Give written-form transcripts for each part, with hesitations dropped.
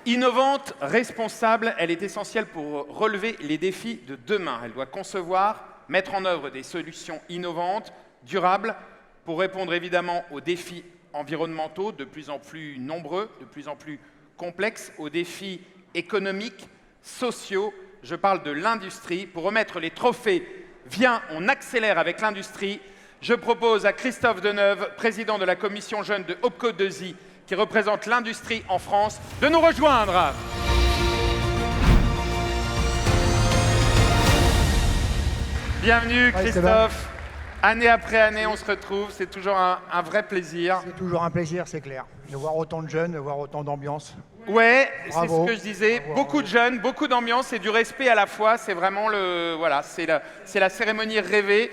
Innovante, responsable, elle est essentielle pour relever les défis de demain. Elle doit concevoir, mettre en œuvre des solutions innovantes, durables, pour répondre évidemment aux défis environnementaux de plus en plus nombreux, de plus en plus complexes, aux défis économiques, sociaux. Je parle de l'industrie. Pour remettre les trophées, viens, on accélère avec l'industrie. Je propose à Christophe Deneuve, président de la commission jeune de Opco2i, qui représente l'industrie en France, de nous rejoindre. Bienvenue Christophe. Année après année, on se retrouve. C'est toujours un vrai plaisir. C'est toujours un plaisir, c'est clair. De voir autant de jeunes, de voir autant d'ambiance. Ouais, c'est ce que je disais. Beaucoup de jeunes, beaucoup d'ambiance et du respect à la fois. C'est vraiment c'est la cérémonie rêvée.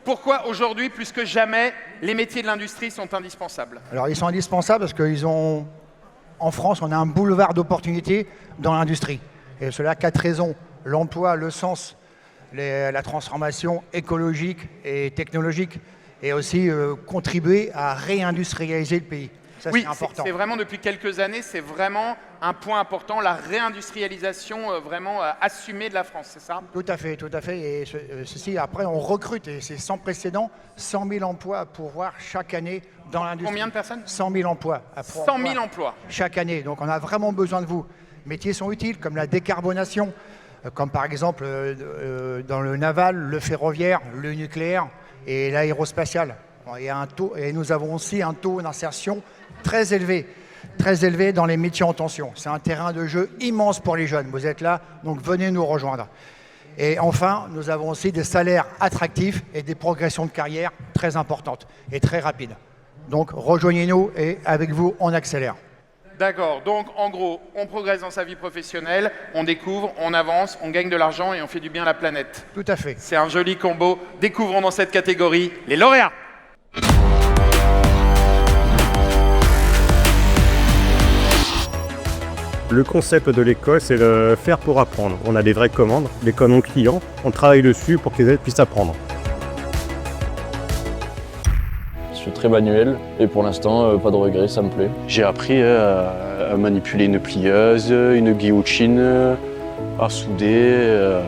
Pourquoi aujourd'hui, plus que jamais, les métiers de l'industrie sont indispensables? Alors ils sont indispensables parce qu'en France, on a un boulevard d'opportunités dans l'industrie. Et cela a 4 raisons. L'emploi, le sens, la transformation écologique et technologique, et aussi contribuer à réindustrialiser le pays. Ça, oui, c'est important. C'est vraiment depuis quelques années, c'est vraiment un point important, la réindustrialisation vraiment assumée de la France, c'est ça? Tout à fait, tout à fait. Et ceci, après, on recrute, et c'est sans précédent, 100 000 emplois à pourvoir chaque année dans l'industrie. Combien de personnes? 100 000 emplois. 100 000 emplois. Chaque année. Donc on a vraiment besoin de vous. Métiers sont utiles, comme la décarbonation, comme par exemple dans le naval, le ferroviaire, le nucléaire et l'aérospatial. Et nous avons aussi un taux d'insertion très élevé dans les métiers en tension. C'est un terrain de jeu immense pour les jeunes. Vous êtes là, donc venez nous rejoindre. Et enfin, nous avons aussi des salaires attractifs et des progressions de carrière très importantes et très rapides. Donc rejoignez-nous et avec vous, on accélère. D'accord, donc en gros, on progresse dans sa vie professionnelle, on découvre, on avance, on gagne de l'argent et on fait du bien à la planète. Tout à fait. C'est un joli combo. Découvrons dans cette catégorie les lauréats. Le concept de l'école, c'est le faire pour apprendre. On a des vraies commandes, des commandes clients, on travaille dessus pour que les élèves puissent apprendre. Je suis très manuel et pour l'instant, pas de regrets, ça me plaît. J'ai appris à manipuler une plieuse, une guillotine, à souder.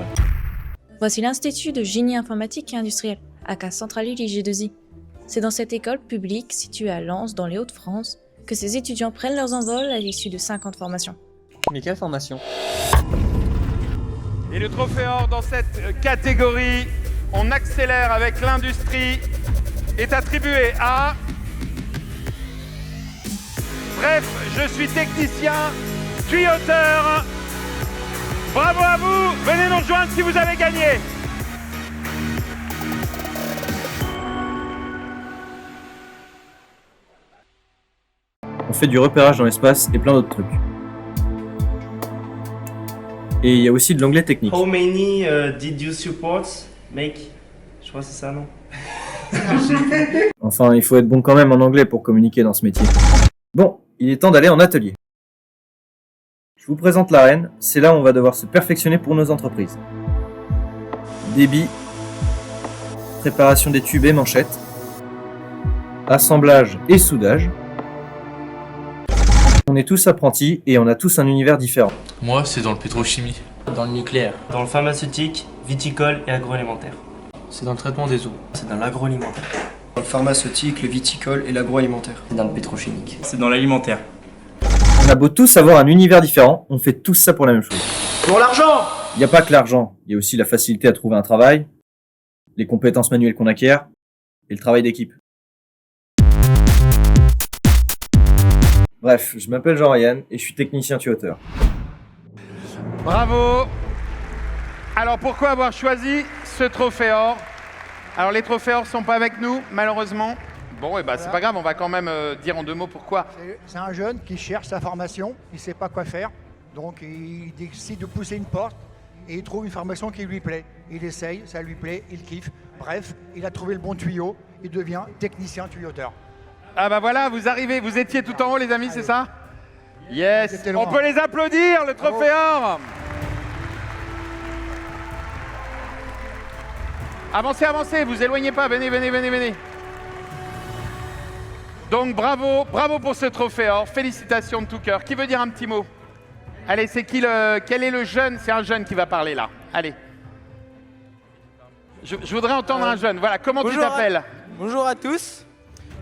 Voici l'Institut de génie informatique et industriel, aka Centralille IG2I. C'est dans cette école publique située à Lens, dans les Hauts-de-France, que ces étudiants prennent leurs envols à l'issue de 5 ans de formation. Mais quelle formation? Et le trophée or dans cette catégorie, on accélère avec l'industrie, est attribué à... Bref, je suis technicien, tuyauteur. Bravo à vous, venez nous rejoindre si vous avez gagné. On fait du repérage dans l'espace et plein d'autres trucs. Et il y a aussi de l'anglais technique. How many did you support make? Je crois que c'est ça, non? Enfin, il faut être bon quand même en anglais pour communiquer dans ce métier. Bon, il est temps d'aller en atelier. Je vous présente l'arène, c'est là où on va devoir se perfectionner pour nos entreprises. Débit, préparation des tubes et manchettes, assemblage et soudage. On est tous apprentis et on a tous un univers différent. Moi, c'est dans le pétrochimie. Dans le nucléaire. Dans le pharmaceutique, viticole et agroalimentaire. C'est dans le traitement des eaux. C'est dans l'agroalimentaire. Dans le pharmaceutique, le viticole et l'agroalimentaire. C'est dans le pétrochimique. C'est dans l'alimentaire. On a beau tous avoir un univers différent, on fait tous ça pour la même chose. Pour l'argent! Il n'y a pas que l'argent, il y a aussi la facilité à trouver un travail, les compétences manuelles qu'on acquiert et le travail d'équipe. Bref, je m'appelle Jean-Ryan et je suis technicien tuyauteur. Bravo. Alors pourquoi avoir choisi ce trophée or? Alors les trophées or sont pas avec nous, malheureusement. Bon, et c'est pas grave, on va quand même dire en 2 mots pourquoi. C'est un jeune qui cherche sa formation, il ne sait pas quoi faire, donc il décide de pousser une porte et il trouve une formation qui lui plaît. Il essaye, ça lui plaît, il kiffe. Bref, il a trouvé le bon tuyau, il devient technicien tuyauteur. Ah bah voilà, vous arrivez, vous étiez tout en haut les amis, c'est ça? Yes, on peut les applaudir, le trophée or. Avancez, avancez, vous éloignez pas, venez, venez, venez, venez. Donc bravo, bravo pour ce trophée or, félicitations de tout cœur. Qui veut dire un petit mot? Allez, c'est qui le... Quel est le jeune? C'est un jeune qui va parler là. Allez. Je voudrais entendre un jeune. Voilà, comment tu t'appelles? Bonjour à tous.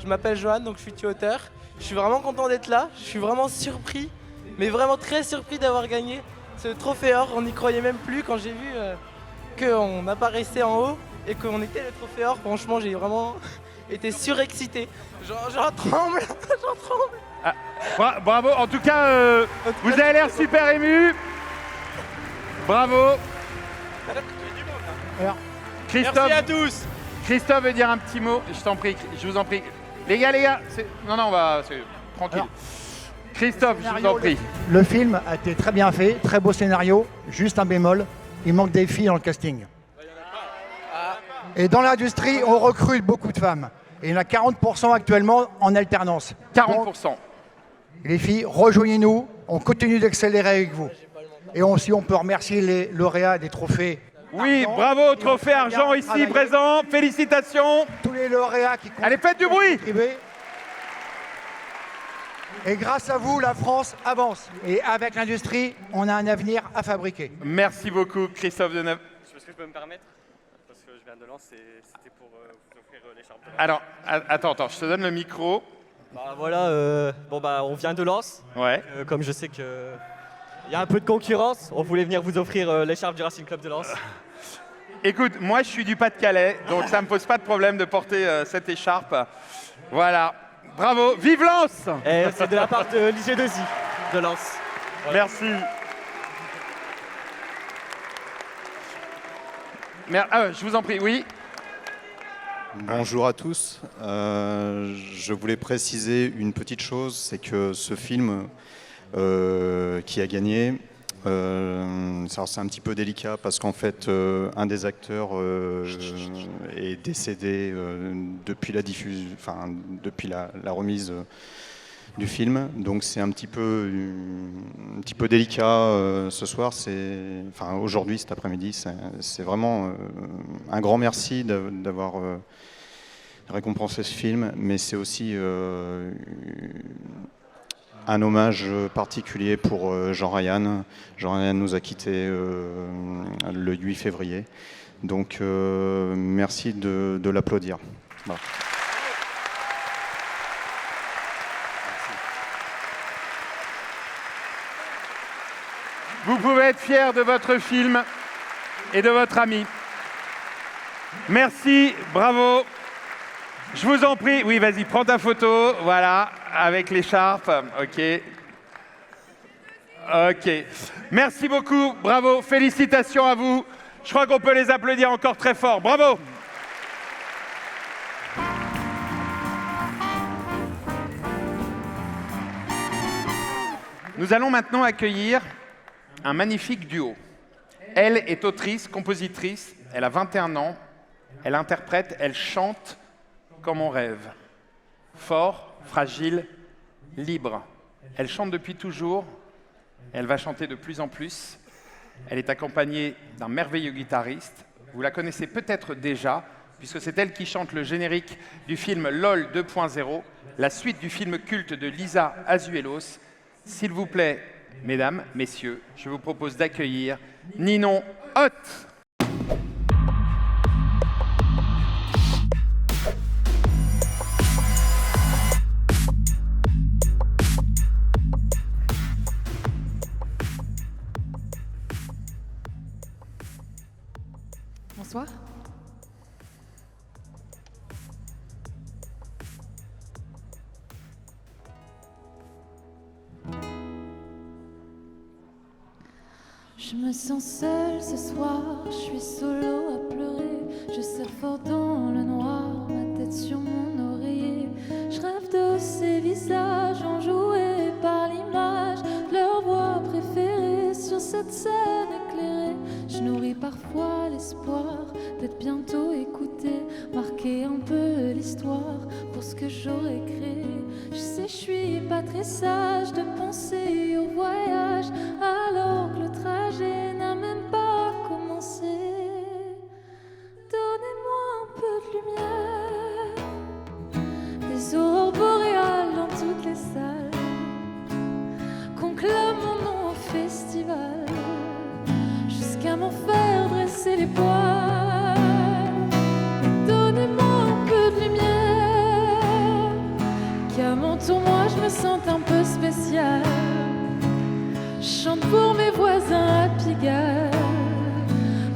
Je m'appelle Johan, donc je suis tuteur. Je suis vraiment content d'être là. Je suis vraiment surpris, mais vraiment très surpris d'avoir gagné ce trophée or. On n'y croyait même plus quand j'ai vu qu'on apparaissait en haut et qu'on était le trophée or. Franchement, j'ai vraiment été surexcité. J'en tremble, j'en tremble. Ah, bravo, en tout cas, vous avez l'air super ému. Bravo. Alors, Christophe, Merci à tous. Christophe veut dire un petit mot. Je t'en prie, je vous en prie. Les gars, non, on va... Tranquille. Alors, Christophe, je vous en prie. le film a été très bien fait, très beau scénario, juste un bémol, il manque des filles dans le casting. Et dans l'industrie, on recrute beaucoup de femmes. Et il y en a 40% actuellement en alternance. 40%. Donc, les filles, rejoignez-nous, on continue d'accélérer avec vous. Et aussi, on peut remercier les lauréats des trophées. Oui, argent. bravo, Et on trophée peut bien argent ici travailler. présent. Félicitations. Tous les lauréats qui Allez, faites du bruit. contribué. Et grâce à vous, la France avance. Et avec l'industrie, on a un avenir à fabriquer. Merci beaucoup, Christophe Deneuve. Est-ce que je peux me permettre? Parce que je viens de Lens, c'était pour vous offrir l'écharpe de Lens. Alors, attends, je te donne le micro. Bah voilà, on vient de Lens. Ouais. Comme je sais que il y a un peu de concurrence, on voulait venir vous offrir l'écharpe du Racing Club de Lens. Écoute, moi je suis du Pas-de-Calais, donc ça me pose pas de problème de porter cette écharpe. Voilà. Bravo, vive Lens! Et c'est de la part de l'IG2I de Lens. Voilà. Merci. Je vous en prie, oui. Bonjour à tous. Je voulais préciser une petite chose, c'est que ce film qui a gagné, c'est un petit peu délicat parce qu'en fait, un des acteurs est décédé depuis la depuis la remise du film. Donc c'est un petit peu délicat ce soir. Aujourd'hui, cet après-midi, c'est vraiment un grand merci d'avoir récompensé ce film, mais c'est aussi un hommage particulier pour Jean Ryan. Jean Ryan nous a quittés le 8 février. Donc merci de l'applaudir. Voilà. Vous pouvez être fiers de votre film et de votre ami. Merci, bravo. Je vous en prie, oui, vas-y, prends ta photo, voilà, avec l'écharpe, ok. Ok. Merci beaucoup, bravo, félicitations à vous. Je crois qu'on peut les applaudir encore très fort, bravo. Nous allons maintenant accueillir un magnifique duo. Elle est autrice, compositrice, elle a 21 ans, elle interprète, elle chante comme on rêve. Fort, fragile, libre. Elle chante depuis toujours, elle va chanter de plus en plus. Elle est accompagnée d'un merveilleux guitariste. Vous la connaissez peut-être déjà, puisque c'est elle qui chante le générique du film LOL 2.0, la suite du film culte de Lisa Azuelos. S'il vous plaît, mesdames, messieurs, je vous propose d'accueillir Ninon Hoth. Bonsoir. Je me sens seule ce soir, je suis solo à pleurer. Je serre fort dans le noir, ma tête sur mon oreiller. Je rêve de ces visages enjoués par l'image, leur voix préférée sur cette scène éclairée. Je nourris parfois l'espoir d'être bientôt écoutée, marquer un peu l'histoire pour ce que j'aurais créé. Je sais, je suis pas très sage de penser au voyage, alors que le trajet n'a même pas commencé. Donnez-moi un peu de lumière, des aurores boréales dans toutes les salles, qu'on clame mon nom au festival. Je chante pour mes voisins à Pigalle,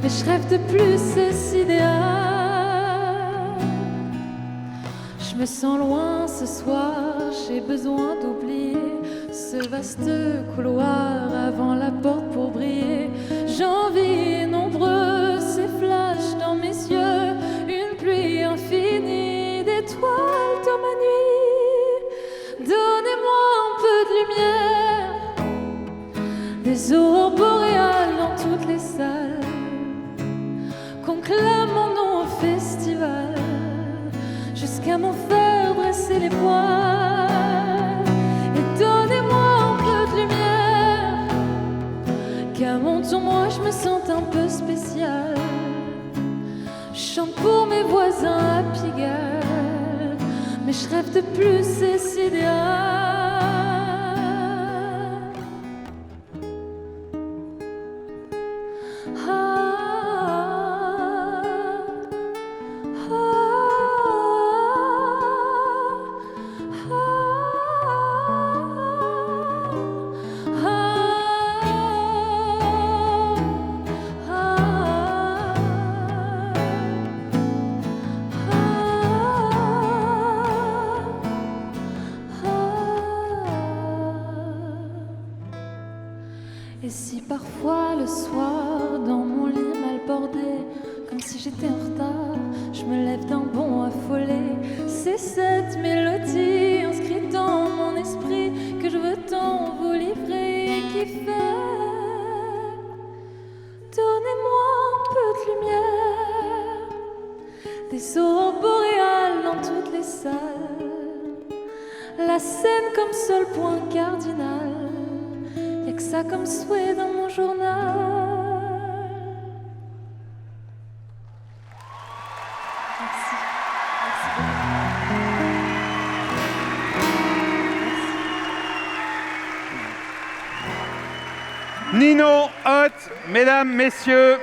mais je rêve de plus, c'est si idéal. Je me sens loin ce soir, j'ai besoin d'oublier ce vaste couloir avant la porte pour briller. J'envie nombreux ces flashs dans mes yeux, une pluie infinie d'étoiles dans ma nuit. Donnez-moi un peu de lumière, des aurores boréales dans toutes les salles, qu'on clame mon nom au festival, jusqu'à m'en faire dresser les poils. Et donnez-moi un peu de lumière, qu'à mon tour moi je me sente un peu spécial. Je chante pour mes voisins à Pigalle, mais je rêve de plus, c'est si idéal. Et si parfois le soir, dans mon lit mal bordé, comme si j'étais en retard, je me lève d'un bond affolé, c'est cette mélodie inscrite dans mon esprit que je veux tant vous livrer et qui fait: donnez-moi un peu de lumière, des aurores boréales dans toutes les salles, la scène comme seul point cardinal. Y'a que ça comme souhait dans mon journal. Merci. Nino Hot, mesdames, messieurs,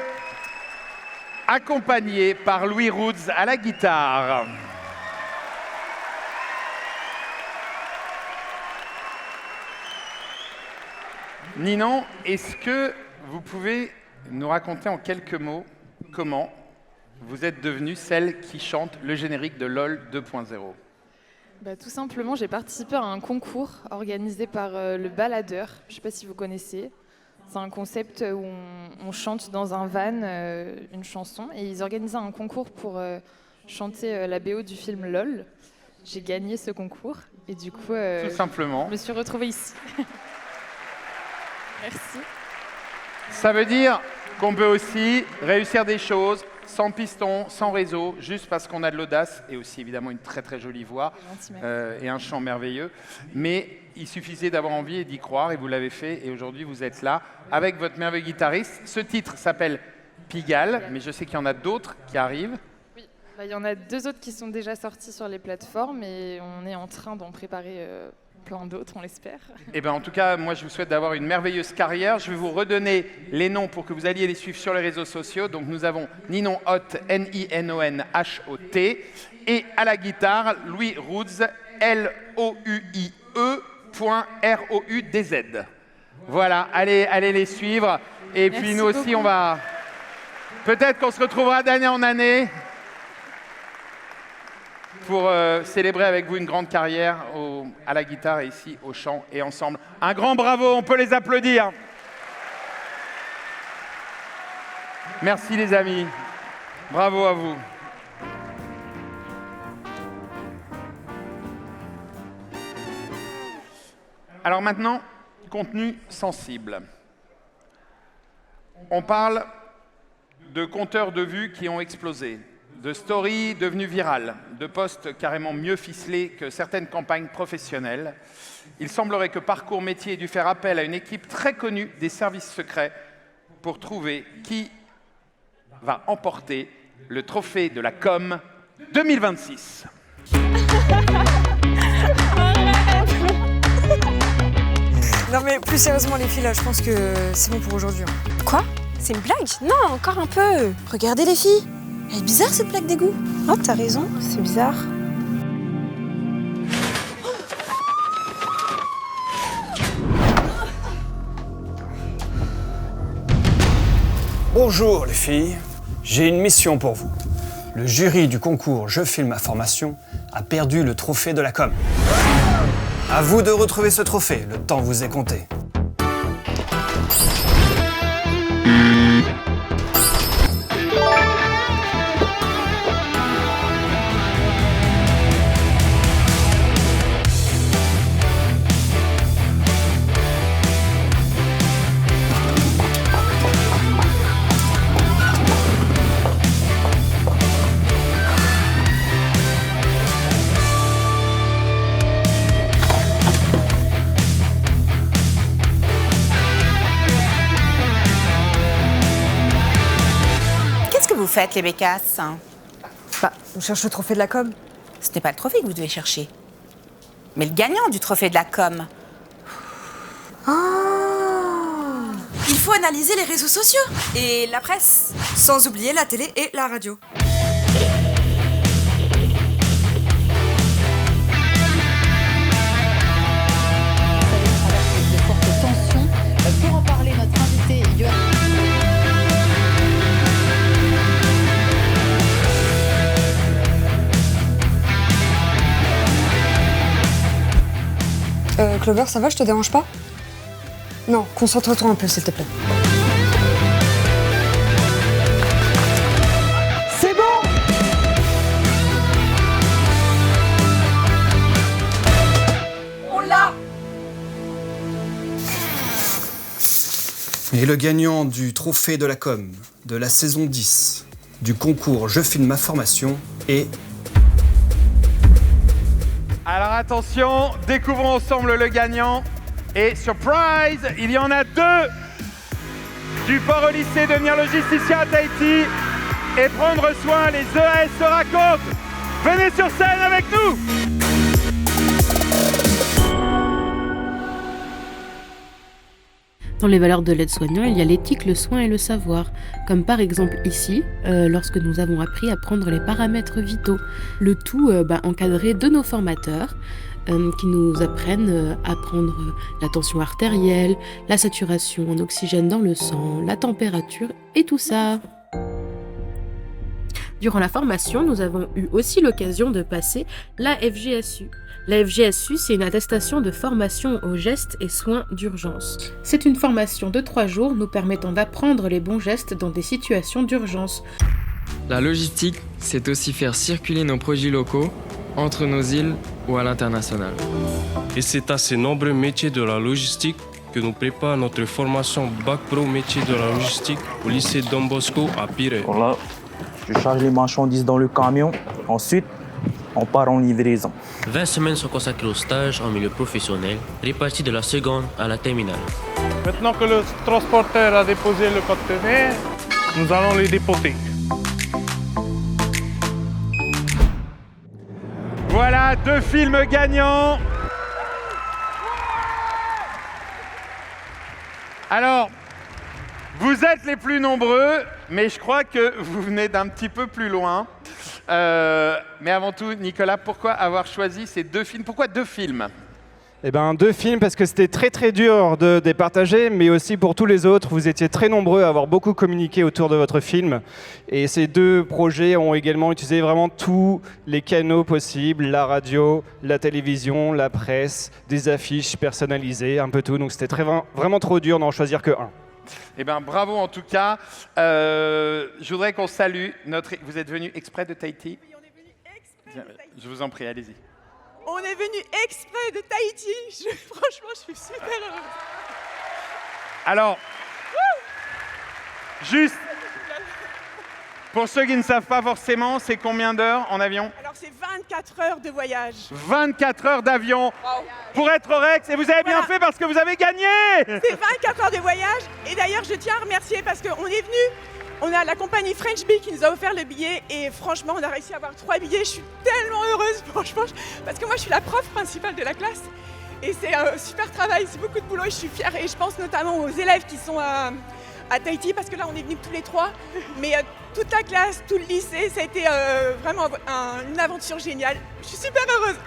accompagné par Louis Roods à la guitare. Ninon, est-ce que vous pouvez nous raconter en quelques mots comment vous êtes devenue celle qui chante le générique de LOL 2.0 ? Tout simplement, j'ai participé à un concours organisé par le Baladeur. Je ne sais pas si vous connaissez. C'est un concept où on chante dans un van une chanson et ils organisaient un concours pour chanter la BO du film LOL. J'ai gagné ce concours et du coup, tout simplement, je me suis retrouvée ici. Merci. Ça veut dire qu'on peut aussi réussir des choses sans piston, sans réseau, juste parce qu'on a de l'audace et aussi évidemment une très très jolie voix et un chant merveilleux. Mais il suffisait d'avoir envie et d'y croire et vous l'avez fait et aujourd'hui vous êtes là avec votre merveilleux guitariste. Ce titre s'appelle Pigalle, mais je sais qu'il y en a d'autres qui arrivent. Oui, il y en a 2 autres qui sont déjà sortis sur les plateformes et on est en train d'en préparer plein d'autres, on l'espère. Eh bien, en tout cas, moi, je vous souhaite d'avoir une merveilleuse carrière. Je vais vous redonner les noms pour que vous alliez les suivre sur les réseaux sociaux. Donc, nous avons Ninon Hot, N-I-N-O-N-H-O-T, et à la guitare, Louis Roods, L-O-U-I-E.R-O-U-D-Z. Voilà, allez les suivre. Et puis, Merci nous aussi, beaucoup. on va... Peut-être qu'on se retrouvera d'année en année pour célébrer avec vous une grande carrière à la guitare et ici au chant et ensemble. Un grand bravo, on peut les applaudir. Merci les amis, bravo à vous. Alors maintenant, contenu sensible. On parle de compteurs de vues qui ont explosé, de stories devenues virales, de posts carrément mieux ficelés que certaines campagnes professionnelles. Il semblerait que Parcours Métier ait dû faire appel à une équipe très connue des services secrets pour trouver qui va emporter le trophée de la com 2026. Non mais plus sérieusement les filles, là, je pense que c'est bon pour aujourd'hui. Quoi? C'est une blague? Non, encore un peu. Regardez les filles. Elle est bizarre cette plaque d'égout. Oh, t'as raison, c'est bizarre. Bonjour les filles, j'ai une mission pour vous. Le jury du concours Je filme ma formation a perdu le trophée de la com. À vous de retrouver ce trophée, le temps vous est compté. Vous faites les bécasses? Bah, on cherche le trophée de la com. Ce n'est pas le trophée que vous devez chercher, mais le gagnant du trophée de la com. Ah. Il faut analyser les réseaux sociaux et la presse, sans oublier la télé et la radio. Pour en parler, notre invité Johan. Clover, ça va, je te dérange pas? Non, concentre-toi un peu, s'il te plaît. C'est bon! On l'a! Et le gagnant du trophée de la com de la saison 10 du concours Je filme ma formation est... Alors attention, découvrons ensemble le gagnant. Et surprise, il y en a deux du port au lycée, devenir logisticien à Tahiti et prendre soin, les EAS se racontent. Venez sur scène avec nous. Dans les valeurs de l'aide-soignant, il y a l'éthique, le soin et le savoir. Comme par exemple ici, lorsque nous avons appris à prendre les paramètres vitaux. Le tout encadré de nos formateurs qui nous apprennent à prendre la tension artérielle, la saturation en oxygène dans le sang, la température et tout ça. Durant la formation, nous avons eu aussi l'occasion de passer la FGSU. La FGSU, c'est une attestation de formation aux gestes et soins d'urgence. C'est une formation de 3 jours nous permettant d'apprendre les bons gestes dans des situations d'urgence. La logistique, c'est aussi faire circuler nos produits locaux entre nos îles ou à l'international. Et c'est à ces nombreux métiers de la logistique que nous prépare notre formation Bac Pro métier de la logistique au lycée Don Bosco à Pirée. Voilà, je charge les marchandises dans le camion. Ensuite, on part en livraison. 20 semaines sont consacrées au stage en milieu professionnel, réparties de la seconde à la terminale. Maintenant que le transporteur a déposé le conteneur, nous allons les dépoter. Voilà, 2 films gagnants. Alors, vous êtes les plus nombreux, mais je crois que vous venez d'un petit peu plus loin. Mais avant tout, Nicolas, pourquoi avoir choisi ces 2 films? Pourquoi 2 films? Eh bien, 2 films parce que c'était très très dur de les partager, mais aussi pour tous les autres. Vous étiez très nombreux à avoir beaucoup communiqué autour de votre film. Et ces 2 projets ont également utilisé vraiment tous les canaux possibles, la radio, la télévision, la presse, des affiches personnalisées, un peu tout. Donc c'était vraiment trop dur d'en choisir que 1. Eh bien, bravo en tout cas. Je voudrais qu'on salue notre... Vous êtes venu exprès de Tahiti? Oui, on est venu exprès de Tahiti. Je vous en prie, allez-y. On est venu exprès de Tahiti. Franchement, je suis super heureuse. Alors, juste, pour ceux qui ne savent pas forcément, c'est combien d'heures en avion? Alors, c'est 24 heures de voyage. 24 heures d'avion pour être au Rex. Et vous avez bien fait parce que vous avez gagné. C'est 24 heures de voyage. Et d'ailleurs, je tiens à remercier parce qu'on est venu. On a la compagnie French Bee qui nous a offert le billet et franchement, on a réussi à avoir 3 billets. Je suis tellement heureuse, franchement, parce que moi, je suis la prof principale de la classe et c'est un super travail, c'est beaucoup de boulot et je suis fière. Et je pense notamment aux élèves qui sont à Tahiti parce que là, on est venus tous les 3, mais toute la classe, tout le lycée, ça a été vraiment une aventure géniale. Je suis super heureuse.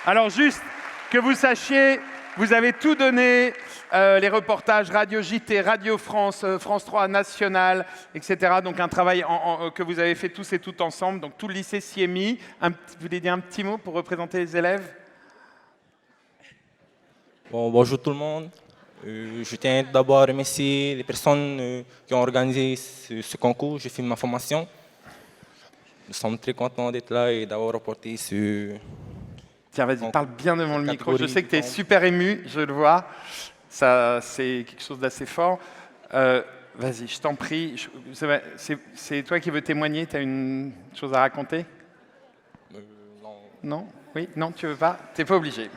Alors juste que vous sachiez Vous avez tout donné, les reportages Radio JT, Radio France, France 3 National, etc. Donc un travail que vous avez fait tous et toutes ensemble. Donc tout le lycée s'y est mis. Vous voulez dire un petit mot pour représenter les élèves? Bon, bonjour tout le monde. Je tiens d'abord à remercier les personnes qui ont organisé ce concours. Je filme ma formation. Nous sommes très contents d'être là et d'avoir remporté ce... Tiens, vas-y, parle bien devant le micro. Je sais que tu es super ému, je le vois. Ça, c'est quelque chose d'assez fort. Vas-y, je t'en prie. C'est toi qui veux témoigner? Tu as une chose à raconter? Non. Non? Oui? Non, tu veux pas? Tu n'es pas obligé.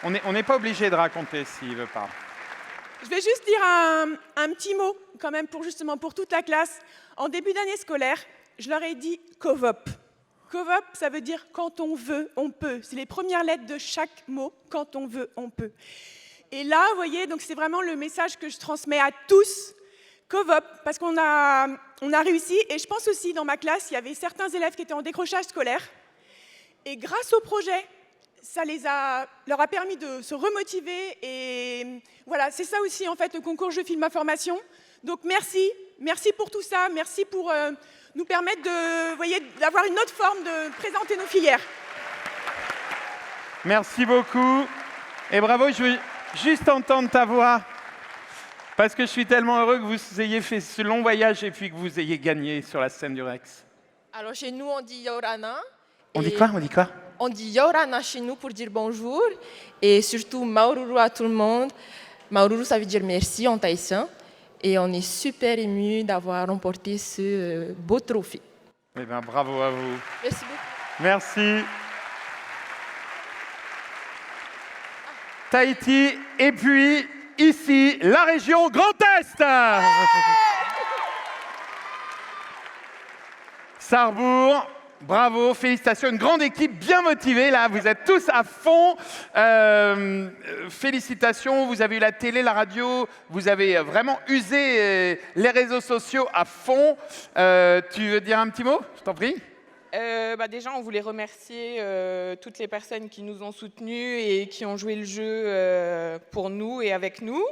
On n'est pas obligé de raconter s'il veut pas. Je vais juste dire un petit mot, quand même, pour toute la classe. En début d'année scolaire, je leur ai dit COVOP. COVOP, ça veut dire quand on veut, on peut. C'est les premières lettres de chaque mot. Quand on veut, on peut. Et là, vous voyez, donc c'est vraiment le message que je transmets à tous. COVOP, parce qu'on a réussi. Et je pense aussi, dans ma classe, il y avait certains élèves qui étaient en décrochage scolaire. Et grâce au projet, ça leur a permis de se remotiver. Et voilà, c'est ça aussi, en fait, le concours Je filme ma formation. Donc merci pour tout ça, merci pour nous permettre d'avoir une autre forme de présenter nos filières. Merci beaucoup et bravo, je veux juste entendre ta voix parce que je suis tellement heureux que vous ayez fait ce long voyage et puis que vous ayez gagné sur la scène du Rex. Alors chez nous on dit Yorana. On dit quoi? On dit Yorana chez nous pour dire bonjour et surtout Maururu à tout le monde. Maururu ça veut dire merci en tahitien. Et on est super émus d'avoir remporté ce beau trophée. Eh bien, bravo à vous. Merci beaucoup. Merci. Tahiti, et puis ici, la région Grand Est. Sarrebourg. Bravo, félicitations, une grande équipe bien motivée là, vous êtes tous à fond. Félicitations, vous avez eu la télé, la radio, vous avez vraiment usé les réseaux sociaux à fond. Tu veux dire un petit mot? Je t'en prie. Déjà, on voulait remercier toutes les personnes qui nous ont soutenus et qui ont joué le jeu pour nous et avec nous.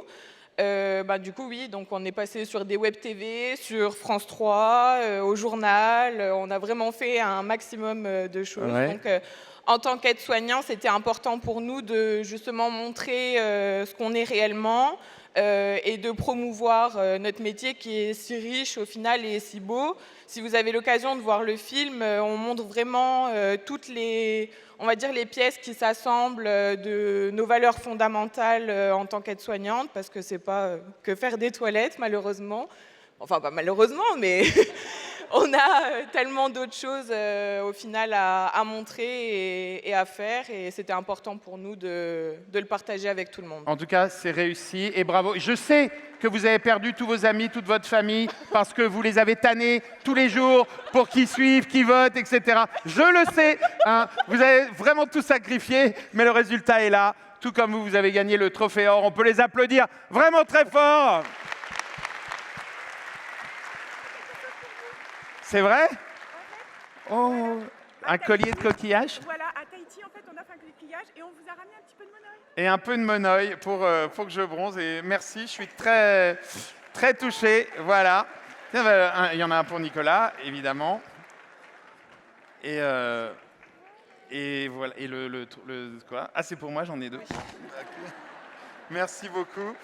Du coup, oui, donc on est passé sur des web TV, sur France 3, au journal. On a vraiment fait un maximum de choses. Ouais. Donc, en tant qu'aide-soignant, c'était important pour nous de justement montrer ce qu'on est réellement et de promouvoir notre métier qui est si riche au final et si beau. Si vous avez l'occasion de voir le film, on montre vraiment toutes les pièces qui s'assemblent de nos valeurs fondamentales en tant qu'aide-soignante, parce que c'est pas que faire des toilettes, malheureusement. Enfin, pas malheureusement, mais on a tellement d'autres choses au final à montrer et à faire, et c'était important pour nous de le partager avec tout le monde. En tout cas, c'est réussi et bravo. Je sais que vous avez perdu tous vos amis, toute votre famille, parce que vous les avez tannés tous les jours pour qu'ils suivent, qu'ils votent, etc. Je le sais, hein, vous avez vraiment tout sacrifié, mais le résultat est là. Tout comme vous, vous avez gagné le trophée or. On peut les applaudir vraiment très fort. C'est vrai? Oh, un collier de coquillage? Voilà, à Tahiti, en fait, on a fait un coquillage et on vous a ramené un petit peu de monoeil. Et un peu de monoeil pour que je bronze. Et merci, je suis très, très touché. Voilà. Il y en a un pour Nicolas, évidemment. Et voilà. Et le quoi? Ah, c'est pour moi, j'en ai deux. Merci beaucoup.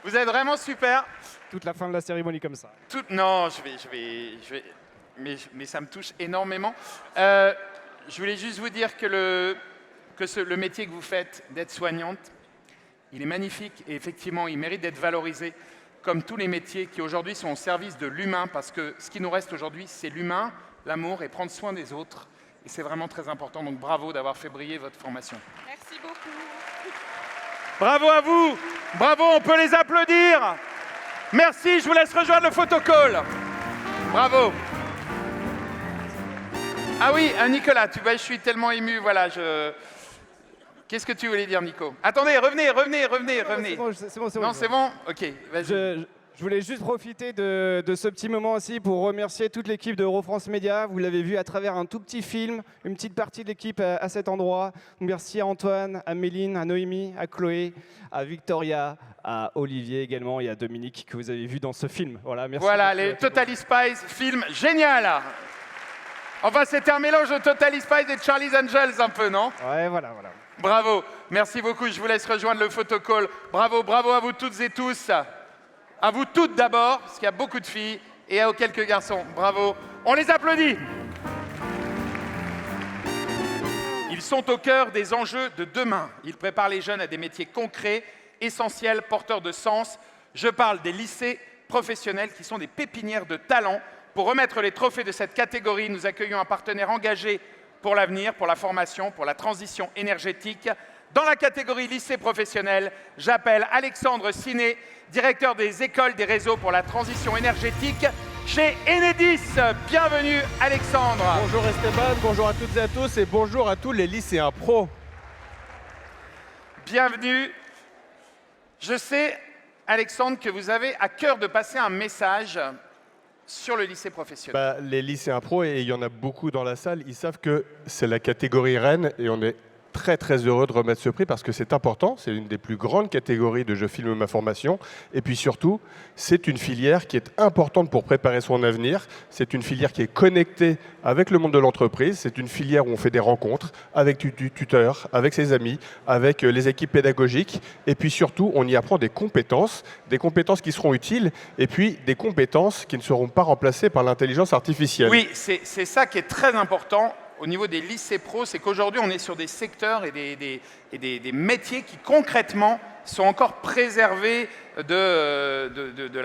Vous êtes vraiment super. Toute la fin de la cérémonie comme ça. Non, je vais. Mais ça me touche énormément. Je voulais juste vous dire que le métier que vous faites d'être soignante, il est magnifique et effectivement, il mérite d'être valorisé comme tous les métiers qui aujourd'hui sont au service de l'humain, parce que ce qui nous reste aujourd'hui, c'est l'humain, l'amour et prendre soin des autres. Et c'est vraiment très important. Donc bravo d'avoir fait briller votre formation. Merci beaucoup. Bravo à vous. Bravo, on peut les applaudir. Merci, je vous laisse rejoindre le photocall. Bravo. Ah oui, Nicolas, tu vois, je suis tellement ému, voilà, Qu'est-ce que tu voulais dire, Nico? Attendez, revenez. C'est bon. Non, c'est bon? Ok, vas-y. Je Je voulais juste profiter de ce petit moment aussi pour remercier toute l'équipe de Eurofrance Média. Vous l'avez vu à travers un tout petit film, une petite partie de l'équipe à cet endroit. Merci à Antoine, à Méline, à Noémie, à Chloé, à Victoria, à Olivier également et à Dominique que vous avez vu dans ce film. Voilà, merci. Voilà, les Totally Spies, film génial. Enfin, c'était un mélange de Totally Spies et Charlie's Angels un peu, non? Ouais, voilà. Bravo, merci beaucoup. Je vous laisse rejoindre le photocall. Bravo, bravo à vous toutes et tous. À vous toutes d'abord, parce qu'il y a beaucoup de filles, et aux quelques garçons. Bravo. On les applaudit. Ils sont au cœur des enjeux de demain. Ils préparent les jeunes à des métiers concrets, essentiels, porteurs de sens. Je parle des lycées professionnels qui sont des pépinières de talent. Pour remettre les trophées de cette catégorie, nous accueillons un partenaire engagé pour l'avenir, pour la formation, pour la transition énergétique. Dans la catégorie lycée professionnel, j'appelle Alexandre Siné, directeur des écoles des réseaux pour la transition énergétique chez Enedis. Bienvenue Alexandre. Bonjour Esteban, bonjour à toutes et à tous et bonjour à tous les lycéens pros. Bienvenue. Je sais, Alexandre, que vous avez à cœur de passer un message sur le lycée professionnel. Les lycéens pros, et il y en a beaucoup dans la salle, ils savent que c'est la catégorie reine et on est très très heureux de remettre ce prix parce que c'est important, c'est l'une des plus grandes catégories de Je filme ma formation et puis surtout c'est une filière qui est importante pour préparer son avenir, c'est une filière qui est connectée avec le monde de l'entreprise, c'est une filière où on fait des rencontres avec du tuteur, avec ses amis, avec les équipes pédagogiques et puis surtout on y apprend des compétences qui seront utiles et puis des compétences qui ne seront pas remplacées par l'intelligence artificielle. Oui, c'est ça qui est très important. Au niveau des lycées pros, c'est qu'aujourd'hui, on est sur des secteurs et des métiers qui, concrètement, sont encore préservés du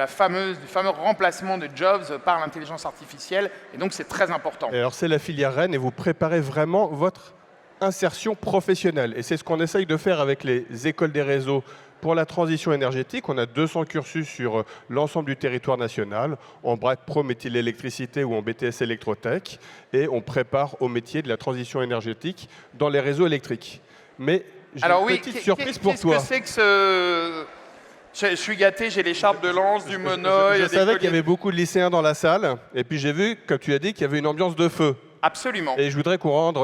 fameux remplacement de jobs par l'intelligence artificielle. Et donc, c'est très important. Et alors, c'est la filière reine et vous préparez vraiment votre insertion professionnelle. Et c'est ce qu'on essaye de faire avec les écoles des réseaux pour la transition énergétique. On a 200 cursus sur l'ensemble du territoire national, en bac pro métier de l'électricité ou en BTS électrotech, et on prépare au métier de la transition énergétique dans les réseaux électriques. Mais j'ai une petite surprise pour toi. Qu'est-ce que c'est que ce... Je suis gâté, j'ai l'écharpe de Lens, du monoeil... Je savais qu'il y avait beaucoup de lycéens dans la salle, et puis j'ai vu, comme tu as dit, qu'il y avait une ambiance de feu. Absolument. Et je voudrais qu'on rende...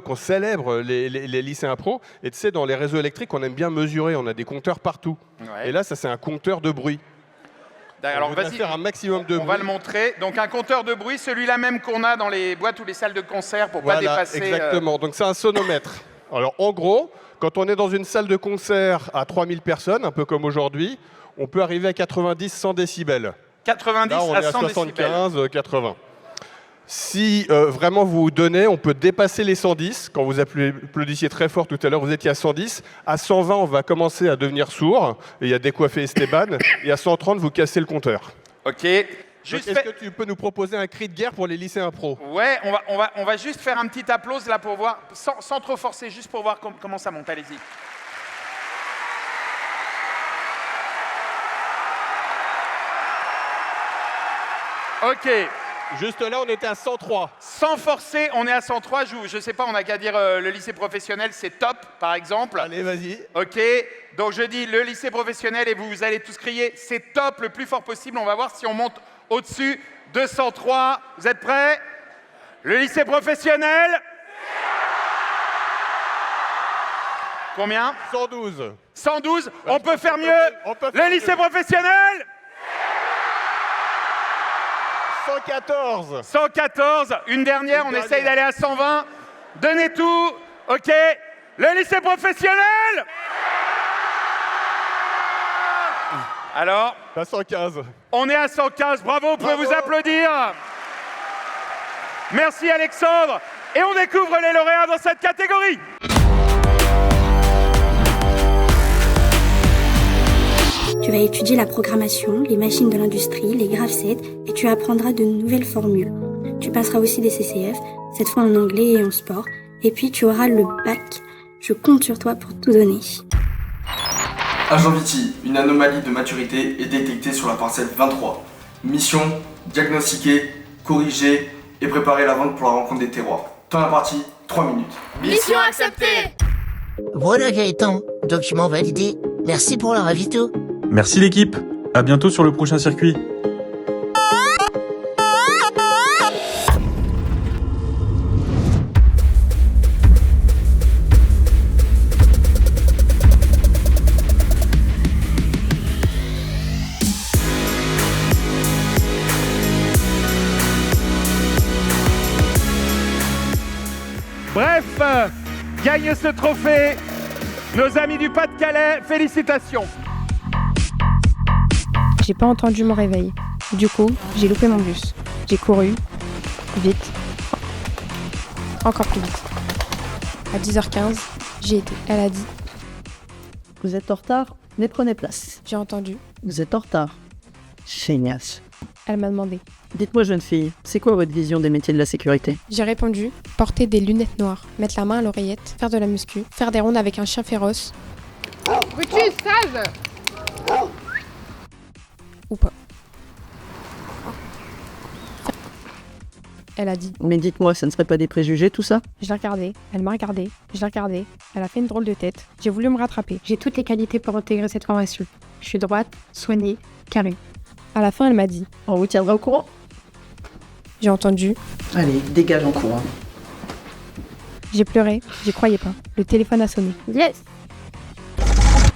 qu'on célèbre les lycéens pros. Et tu sais, dans les réseaux électriques, on aime bien mesurer, on a des compteurs partout. Ouais. Et là, ça, c'est un compteur de bruit. Alors, vas-y, faire un maximum de bruit. On va le montrer. Donc, un compteur de bruit, celui-là même qu'on a dans les boîtes ou les salles de concert pour ne pas dépasser... Exactement, donc c'est un sonomètre. Alors, en gros, quand on est dans une salle de concert à 3000 personnes, un peu comme aujourd'hui, on peut arriver à 90-100 décibels. 90 là, on à est 100 à 75-80. Si vraiment vous vous donnez, on peut dépasser les 110. Quand vous applaudissiez très fort tout à l'heure, vous étiez à 110. À 120, on va commencer à devenir sourd. Et il y a décoiffé Esteban. Et à 130, vous cassez le compteur. OK. Est-ce que tu peux nous proposer un cri de guerre pour les lycéens pros? Ouais, on va juste faire un petit applause là pour voir, sans trop forcer, juste pour voir comment ça monte. Allez-y. OK. Juste là, on était à 103. Sans forcer, on est à 103. Je ne sais pas, on n'a qu'à dire le lycée professionnel, c'est top, par exemple. Allez, vas-y. OK. Donc, je dis le lycée professionnel et vous allez tous crier, c'est top le plus fort possible. On va voir si on monte au-dessus de 103. Vous êtes prêts? Le lycée professionnel. Combien? 112. 112. On peut faire mieux. Le lycée professionnel. 114. 114. Une dernière, on essaye d'aller à 120. Donnez tout. OK. Le lycée professionnel. Alors, à 115. On est à 115. Bravo, vous pouvez vous applaudir. Merci Alexandre. Et on découvre les lauréats dans cette catégorie. Tu vas étudier la programmation, les machines de l'industrie, les graph-sets et tu apprendras de nouvelles formules. Tu passeras aussi des CCF, cette fois en anglais et en sport. Et puis tu auras le bac. Je compte sur toi pour tout donner. Agent Viti, une anomalie de maturité est détectée sur la parcelle 23. Mission, diagnostiquer, corriger et préparer la vente pour la rencontre des terroirs. Temps imparti, 3 minutes. Mission acceptée. Voilà Gaëtan, document validé. Merci pour la ravito. Merci l'équipe. À bientôt sur le prochain circuit. Bref, gagne ce trophée, nos amis du Pas-de-Calais, félicitations. J'ai pas entendu mon réveil. Du coup, j'ai loupé mon bus. J'ai couru, vite, encore plus vite. À 10h15, j'y étais. Elle a dit « Vous êtes en retard, mais prenez place. » J'ai entendu. « Vous êtes en retard. » Feignasse. Elle m'a demandé. « Dites-moi, jeune fille, c'est quoi votre vision des métiers de la sécurité ?» J'ai répondu porter des lunettes noires, mettre la main à l'oreillette, faire de la muscu, faire des rondes avec un chien féroce. Veux-tu sage Ou pas. Elle a dit. Mais dites-moi, ça ne serait pas des préjugés tout ça? Je l'ai regardée, elle m'a regardé, je l'ai regardée, elle a fait une drôle de tête. J'ai voulu me rattraper. J'ai toutes les qualités pour intégrer cette formation. Je suis droite, soignée, carrée. À la fin, elle m'a dit. On vous tiendra au courant? J'ai entendu. Allez, dégage en courant. J'ai pleuré, j'y croyais pas. Le téléphone a sonné. Yes!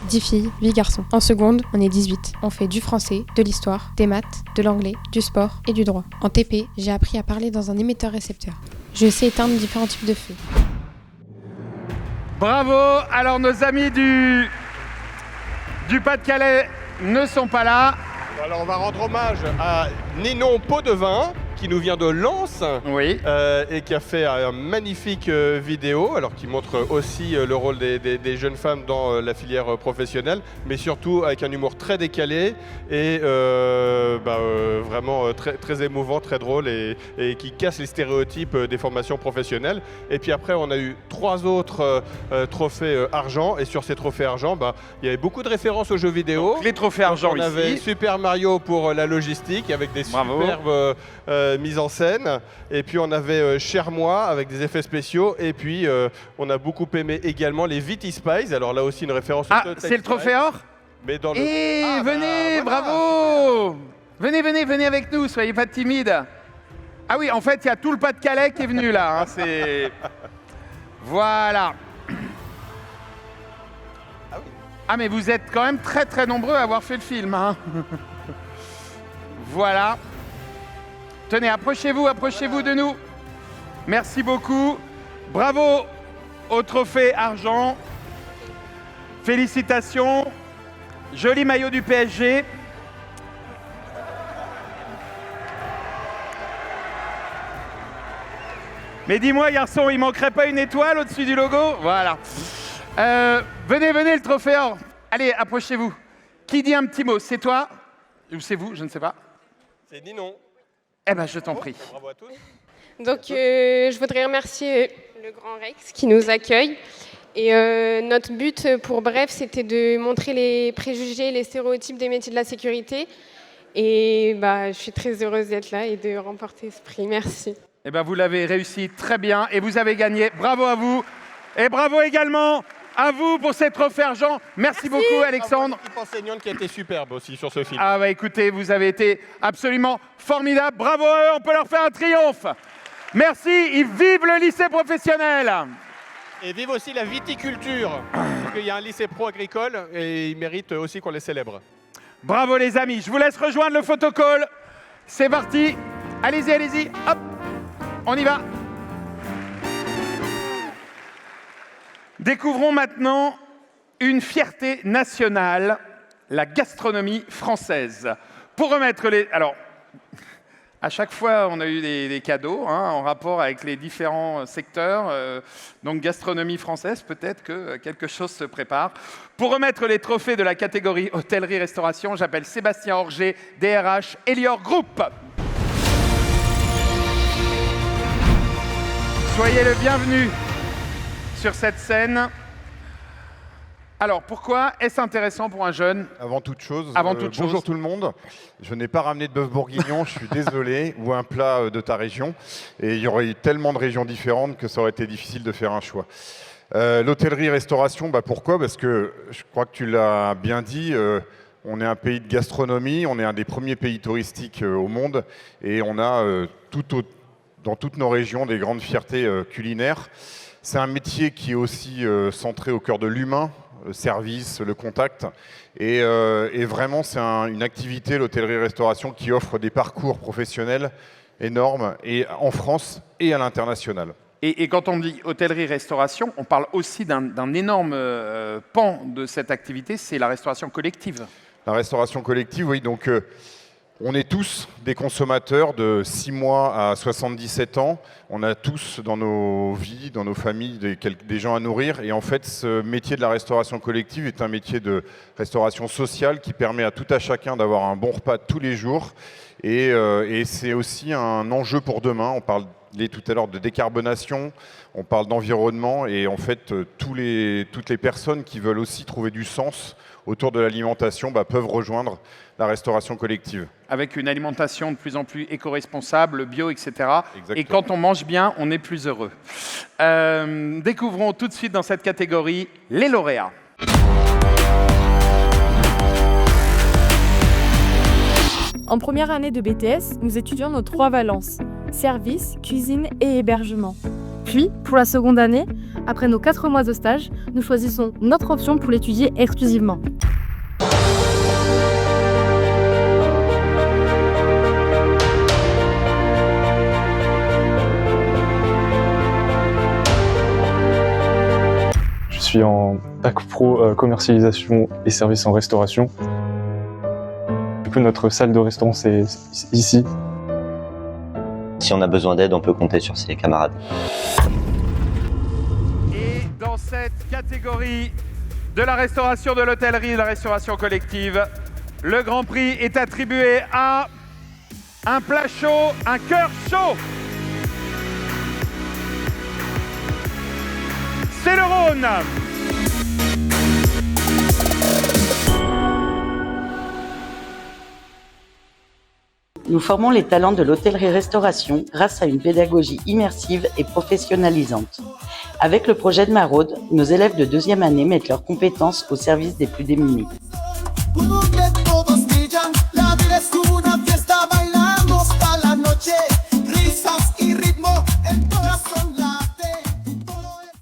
10 filles, 8 garçons. En seconde, on est 18. On fait du français, de l'histoire, des maths, de l'anglais, du sport et du droit. En TP, j'ai appris à parler dans un émetteur-récepteur. Je sais éteindre différents types de feux. Bravo. Alors nos amis du Pas-de-Calais ne sont pas là. Alors on va rendre hommage à Ninon Pot-de-Vin, qui nous vient de Lens, oui. Et qui a fait un magnifique vidéo, alors qui montre aussi le rôle des jeunes femmes dans la filière professionnelle, mais surtout avec un humour très décalé et vraiment très, très émouvant, très drôle et qui casse les stéréotypes des formations professionnelles. Et puis après, on a eu 3 autres trophées argent, et sur ces trophées argent, il y avait beaucoup de références aux jeux vidéo. Donc, les trophées argent on avait Super Mario pour la logistique, avec des superbes mise en scène, et puis on avait Cher Moi avec des effets spéciaux, et puis on a beaucoup aimé également les Viti Spies, alors là aussi une référence au c'est le trophée or. Mais dans venez, bravo. Venez avec nous, soyez pas timides. Ah oui, en fait, il y a tout le Pas-de-Calais qui est venu là, hein, c'est... Voilà. Ah mais vous êtes quand même très très nombreux à avoir fait le film, hein. Voilà. Tenez, approchez-vous de nous. Merci beaucoup. Bravo au trophée argent. Félicitations. Joli maillot du PSG. Mais dis-moi, garçon, il manquerait pas une étoile au-dessus du logo? Voilà. Venez, le trophée or. Allez, approchez-vous. Qui dit un petit mot? C'est toi? Ou c'est vous? Je ne sais pas. C'est Ninon. Eh ben, je t'en prie. Bravo à tous. Donc, je voudrais remercier le Grand Rex qui nous accueille. Et notre but pour Bref, c'était de montrer les préjugés, les stéréotypes des métiers de la sécurité. Et je suis très heureuse d'être là et de remporter ce prix. Merci. Eh ben, vous l'avez réussi très bien et vous avez gagné. Bravo à vous. Et bravo également à vous pour ces trophées argent. Merci beaucoup, Alexandre. L'équipe enseignante qui a été superbe aussi sur ce film. Ah bah écoutez, vous avez été absolument formidable. Bravo à eux, on peut leur faire un triomphe. Merci, et vive le lycée professionnel. Et vive aussi la viticulture, parce qu'il y a un lycée pro-agricole et ils méritent aussi qu'on les célèbre. Bravo les amis, je vous laisse rejoindre le photocall. C'est parti, allez-y, hop, on y va. Découvrons maintenant une fierté nationale, la gastronomie française. Pour remettre les... Alors, à chaque fois, on a eu des cadeaux en rapport avec les différents secteurs. Donc, gastronomie française, peut-être que quelque chose se prépare. Pour remettre les trophées de la catégorie hôtellerie-restauration, j'appelle Sébastien Orger, DRH, Elior Group. Soyez le bienvenu sur cette scène. Alors, pourquoi est-ce intéressant pour un jeune? Avant toute chose, bonjour tout le monde. Je n'ai pas ramené de bœuf bourguignon, je suis désolé, ou un plat de ta région. Et il y aurait eu tellement de régions différentes que ça aurait été difficile de faire un choix. L'hôtellerie-restauration, pourquoi? Parce que, je crois que tu l'as bien dit, On est un pays de gastronomie, on est un des premiers pays touristiques au monde et on a dans toutes nos régions des grandes fiertés culinaires. C'est un métier qui est aussi centré au cœur de l'humain, le service, le contact. Et vraiment, c'est une activité, l'hôtellerie-restauration, qui offre des parcours professionnels énormes et en France et à l'international. Et quand on dit hôtellerie-restauration, on parle aussi d'un énorme pan de cette activité, c'est la restauration collective. La restauration collective, oui. Donc, on est tous des consommateurs de 6 mois à 77 ans. On a tous dans nos vies, dans nos familles, des gens à nourrir. Et en fait, ce métier de la restauration collective est un métier de restauration sociale qui permet à tout à chacun d'avoir un bon repas tous les jours. Et c'est aussi un enjeu pour demain. On parlait tout à l'heure de décarbonation, on parle d'environnement. Et en fait, toutes les personnes qui veulent aussi trouver du sens autour de l'alimentation peuvent rejoindre la restauration collective. Avec une alimentation de plus en plus éco-responsable, bio, etc. Exactement. Et quand on mange bien, on est plus heureux. Découvrons tout de suite dans cette catégorie les lauréats. En première année de BTS, nous étudions nos 3 valences, service, cuisine et hébergement. Puis, pour la seconde année, après nos 4 mois de stage, nous choisissons notre option pour l'étudier exclusivement. Je suis en Bac Pro commercialisation et services en restauration. Du coup, notre salle de restaurant, c'est ici. Si on a besoin d'aide, on peut compter sur ses camarades. Et dans cette catégorie de la restauration, de l'hôtellerie et de la restauration collective, le Grand Prix est attribué à un plat chaud, un cœur chaud. C'est le Rhône. Nous formons les talents de l'hôtellerie-restauration grâce à une pédagogie immersive et professionnalisante. Avec le projet de Maraude, nos élèves de 2e année mettent leurs compétences au service des plus démunis.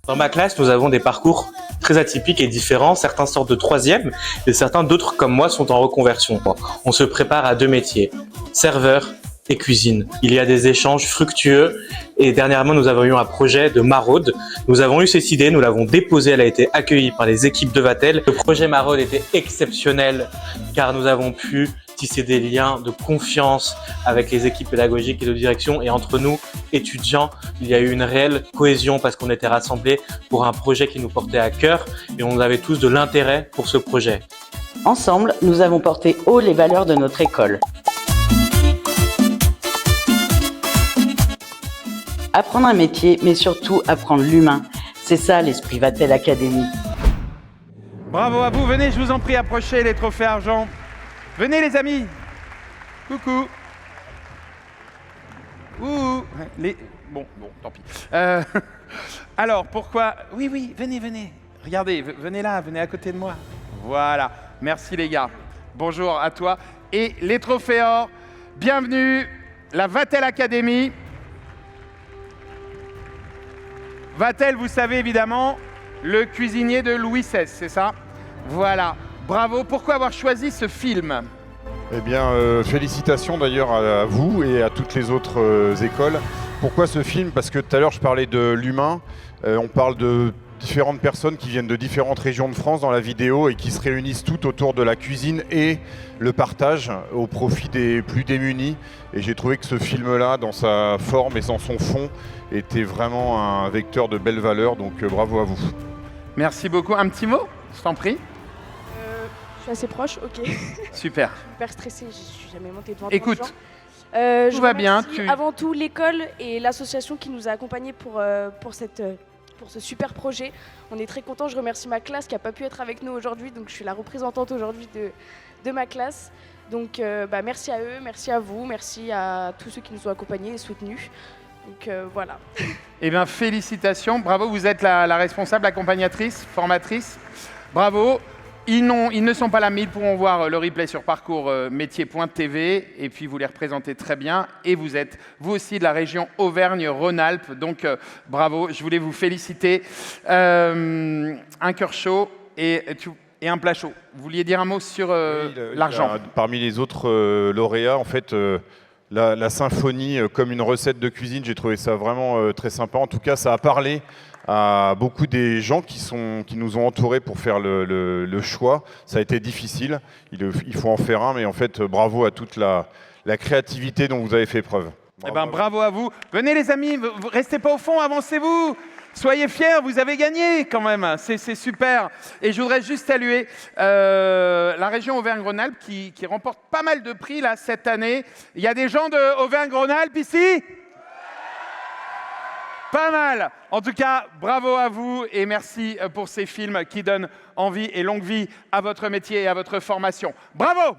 Dans ma classe, nous avons des parcours très atypiques et différents. Certains sortent de 3e et certains d'autres, comme moi, sont en reconversion. On se prépare à 2 métiers, serveur et cuisine. Il y a des échanges fructueux et dernièrement, nous avons eu un projet de Maraude. Nous avons eu cette idée, nous l'avons déposée, elle a été accueillie par les équipes de Vatel. Le projet Maraude était exceptionnel car nous avons pu tisser des liens de confiance avec les équipes pédagogiques et de direction et entre nous, étudiants, il y a eu une réelle cohésion parce qu'on était rassemblés pour un projet qui nous portait à cœur et on avait tous de l'intérêt pour ce projet. Ensemble, nous avons porté haut les valeurs de notre école. Apprendre un métier, mais surtout apprendre l'humain. C'est ça l'esprit Vatel Academy. Bravo à vous, venez, je vous en prie, approchez les trophées argent. Venez les amis. Coucou. Ouh. Bon, tant pis. Alors, pourquoi... Oui, venez. Regardez, venez là, venez à côté de moi. Voilà. Merci les gars. Bonjour à toi. Et les trophées or, bienvenue, la Vatel Academy. Vatel, vous savez évidemment, le cuisinier de Louis XVI, c'est ça? Voilà. Bravo. Pourquoi avoir choisi ce film? Eh bien, félicitations d'ailleurs à vous et à toutes les autres écoles. Pourquoi ce film? Parce que tout à l'heure, je parlais de l'humain. On parle de différentes personnes qui viennent de différentes régions de France dans la vidéo et qui se réunissent toutes autour de la cuisine et le partage au profit des plus démunis. Et j'ai trouvé que ce film-là, dans sa forme et dans son fond, était vraiment un vecteur de belles valeurs. Donc bravo à vous. Merci beaucoup. Un petit mot, je t'en prie. Je suis assez proche, ok. Super. Je suis hyper stressée, je suis jamais montée devant Écoute, tant de gens. tout va bien. Avant tout l'école et l'association qui nous a accompagnés pour ce super projet. On est très contents. Je remercie ma classe qui n'a pas pu être avec nous aujourd'hui. Donc je suis la représentante aujourd'hui de ma classe. Donc merci à eux, merci à vous, merci à tous ceux qui nous ont accompagnés et soutenus. Donc voilà. Eh bien, félicitations. Bravo, vous êtes la responsable, accompagnatrice, formatrice. Bravo. Ils ne sont pas là, mais ils pourront voir le replay sur parcoursmétier.tv et puis vous les représentez très bien. Et vous êtes, vous aussi, de la région Auvergne-Rhône-Alpes. Donc, bravo, je voulais vous féliciter. Un cœur chaud et un plat chaud. Vous vouliez dire un mot sur l'argent? Parmi les autres lauréats, en fait, la symphonie comme une recette de cuisine, j'ai trouvé ça vraiment très sympa. En tout cas, ça a parlé à beaucoup des gens qui nous ont entourés pour faire le choix. Ça a été difficile, il faut en faire un, mais en fait, bravo à toute la créativité dont vous avez fait preuve. Eh ben, bravo à vous. Venez les amis, restez pas au fond, avancez-vous. Soyez fiers, vous avez gagné quand même, c'est super. Et je voudrais juste saluer la région Auvergne-Rhône-Alpes qui remporte pas mal de prix là, cette année. Il y a des gens de Auvergne-Rhône-Alpes ici? Pas mal. En tout cas, bravo à vous et merci pour ces films qui donnent envie et longue vie à votre métier et à votre formation. Bravo!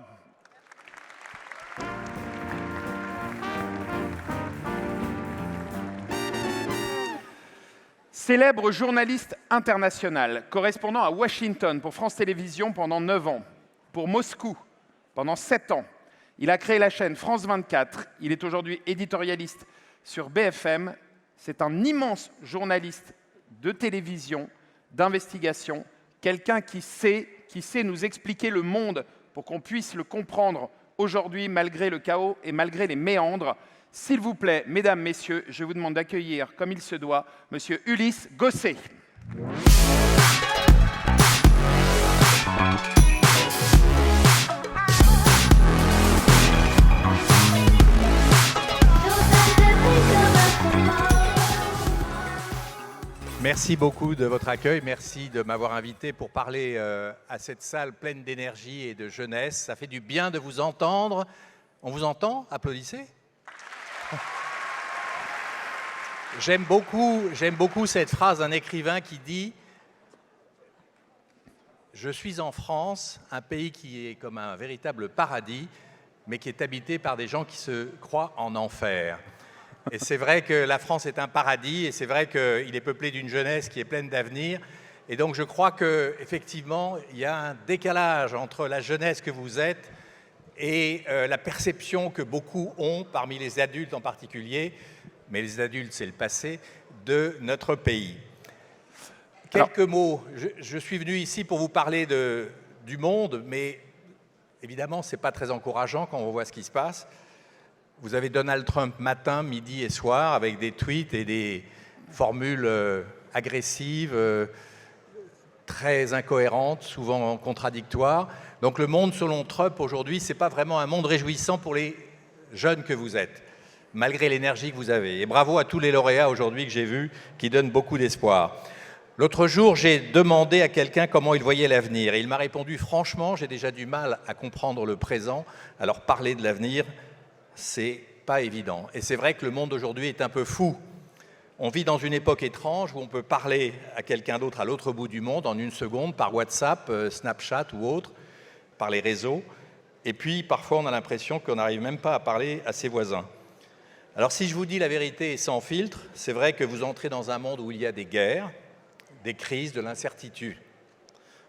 Célèbre journaliste international, correspondant à Washington pour France Télévisions pendant 9 ans, pour Moscou pendant 7 ans. Il a créé la chaîne France 24. Il est aujourd'hui éditorialiste sur BFM. C'est un immense journaliste de télévision, d'investigation, quelqu'un qui sait nous expliquer le monde pour qu'on puisse le comprendre aujourd'hui malgré le chaos et malgré les méandres. S'il vous plaît, mesdames, messieurs, je vous demande d'accueillir, comme il se doit, monsieur Ulysse Gosset. Merci beaucoup de votre accueil, merci de m'avoir invité pour parler à cette salle pleine d'énergie et de jeunesse. Ça fait du bien de vous entendre. On vous entend? Applaudissez. J'aime beaucoup cette phrase d'un écrivain qui dit « Je suis en France, un pays qui est comme un véritable paradis, mais qui est habité par des gens qui se croient en enfer. » Et c'est vrai que la France est un paradis, et c'est vrai qu'il est peuplé d'une jeunesse qui est pleine d'avenir. Et donc je crois qu'effectivement, il y a un décalage entre la jeunesse que vous êtes et la perception que beaucoup ont, parmi les adultes en particulier, mais les adultes c'est le passé, de notre pays. Quelques mots. Je suis venu ici pour vous parler du monde, mais évidemment, ce n'est pas très encourageant quand on voit ce qui se passe. Vous avez Donald Trump matin, midi et soir avec des tweets et des formules agressives, très incohérentes, souvent contradictoires. Donc le monde selon Trump aujourd'hui, ce n'est pas vraiment un monde réjouissant pour les jeunes que vous êtes, malgré l'énergie que vous avez. Et bravo à tous les lauréats aujourd'hui que j'ai vus, qui donnent beaucoup d'espoir. L'autre jour, j'ai demandé à quelqu'un comment il voyait l'avenir. Et il m'a répondu, franchement, j'ai déjà du mal à comprendre le présent, alors parler de l'avenir, c'est pas évident. Et c'est vrai que le monde aujourd'hui est un peu fou. On vit dans une époque étrange où on peut parler à quelqu'un d'autre à l'autre bout du monde en une seconde, par WhatsApp, Snapchat ou autre, par les réseaux. Et puis, parfois, on a l'impression qu'on n'arrive même pas à parler à ses voisins. Alors, si je vous dis la vérité sans filtre, c'est vrai que vous entrez dans un monde où il y a des guerres, des crises, de l'incertitude.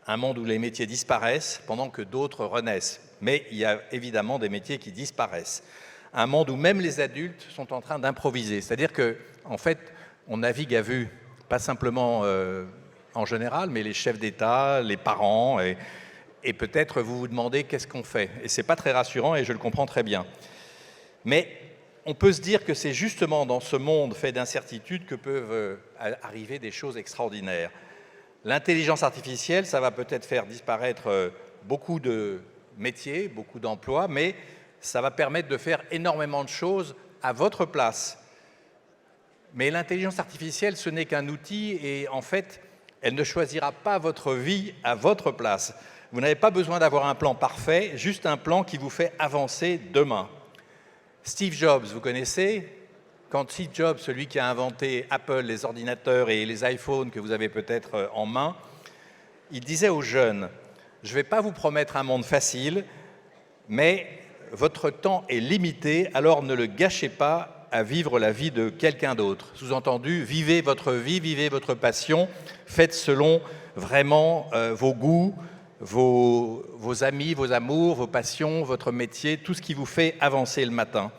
Un monde où les métiers disparaissent pendant que d'autres renaissent. Mais il y a évidemment des métiers qui disparaissent. Un monde où même les adultes sont en train d'improviser. C'est-à-dire qu'en fait, on navigue à vue, pas simplement en général, mais les chefs d'État, les parents, et peut-être vous vous demandez qu'est-ce qu'on fait. Et ce n'est pas très rassurant et je le comprends très bien. Mais on peut se dire que c'est justement dans ce monde fait d'incertitudes que peuvent arriver des choses extraordinaires. L'intelligence artificielle, ça va peut-être faire disparaître beaucoup de métiers, beaucoup d'emplois, mais ça va permettre de faire énormément de choses à votre place. Mais l'intelligence artificielle, ce n'est qu'un outil et en fait, elle ne choisira pas votre vie à votre place. Vous n'avez pas besoin d'avoir un plan parfait, juste un plan qui vous fait avancer demain. Steve Jobs, vous connaissez? Quand Steve Jobs, celui qui a inventé Apple, les ordinateurs et les iPhones que vous avez peut-être en main, il disait aux jeunes, je ne vais pas vous promettre un monde facile, mais votre temps est limité, alors ne le gâchez pas à vivre la vie de quelqu'un d'autre. Sous-entendu, vivez votre vie, vivez votre passion, faites selon vraiment vos goûts, vos amis, vos amours, vos passions, votre métier, tout ce qui vous fait avancer le matin.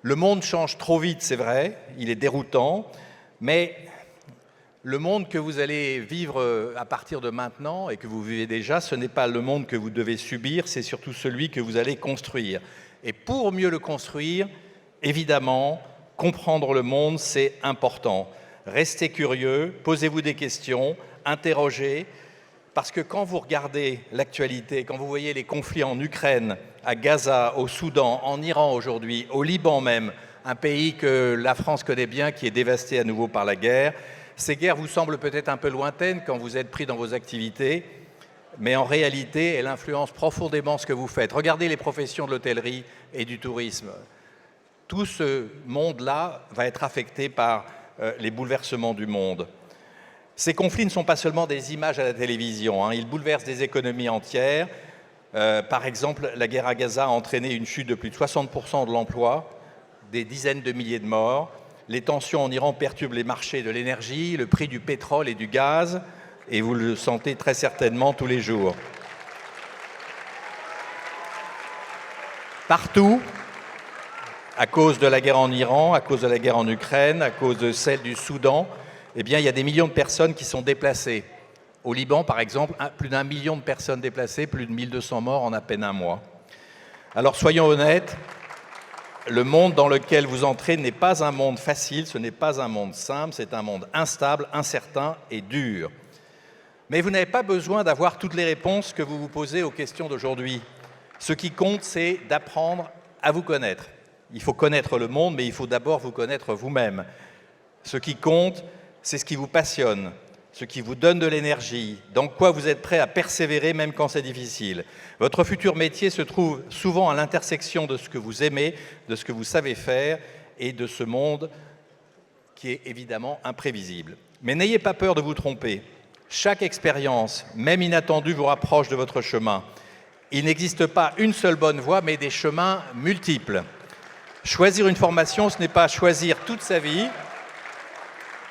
Le monde change trop vite, c'est vrai, il est déroutant, mais le monde que vous allez vivre à partir de maintenant et que vous vivez déjà, ce n'est pas le monde que vous devez subir, c'est surtout celui que vous allez construire. Et pour mieux le construire, évidemment, comprendre le monde, c'est important. Restez curieux, posez-vous des questions, interrogez, parce que quand vous regardez l'actualité, quand vous voyez les conflits en Ukraine, à Gaza, au Soudan, en Iran aujourd'hui, au Liban même, un pays que la France connaît bien, qui est dévasté à nouveau par la guerre, ces guerres vous semblent peut-être un peu lointaines quand vous êtes pris dans vos activités, mais en réalité, elles influencent profondément ce que vous faites. Regardez les professions de l'hôtellerie et du tourisme. Tout ce monde-là va être affecté par les bouleversements du monde. Ces conflits ne sont pas seulement des images à la télévision, ils bouleversent des économies entières. Par exemple, la guerre à Gaza a entraîné une chute de plus de 60% de l'emploi, des dizaines de milliers de morts. Les tensions en Iran perturbent les marchés de l'énergie, le prix du pétrole et du gaz, et vous le sentez très certainement tous les jours. Partout, à cause de la guerre en Iran, à cause de la guerre en Ukraine, à cause de celle du Soudan, eh bien, il y a des millions de personnes qui sont déplacées. Au Liban, par exemple, plus d'1 million de personnes déplacées, plus de 1200 morts en à peine un mois. Alors soyons honnêtes, le monde dans lequel vous entrez n'est pas un monde facile, ce n'est pas un monde simple, c'est un monde instable, incertain et dur. Mais vous n'avez pas besoin d'avoir toutes les réponses que vous vous posez aux questions d'aujourd'hui. Ce qui compte, c'est d'apprendre à vous connaître. Il faut connaître le monde, mais il faut d'abord vous connaître vous-même. Ce qui compte, c'est ce qui vous passionne, ce qui vous donne de l'énergie, dans quoi vous êtes prêt à persévérer même quand c'est difficile. Votre futur métier se trouve souvent à l'intersection de ce que vous aimez, de ce que vous savez faire et de ce monde qui est évidemment imprévisible. Mais n'ayez pas peur de vous tromper. Chaque expérience, même inattendue, vous rapproche de votre chemin. Il n'existe pas une seule bonne voie, mais des chemins multiples. Choisir une formation, ce n'est pas choisir toute sa vie.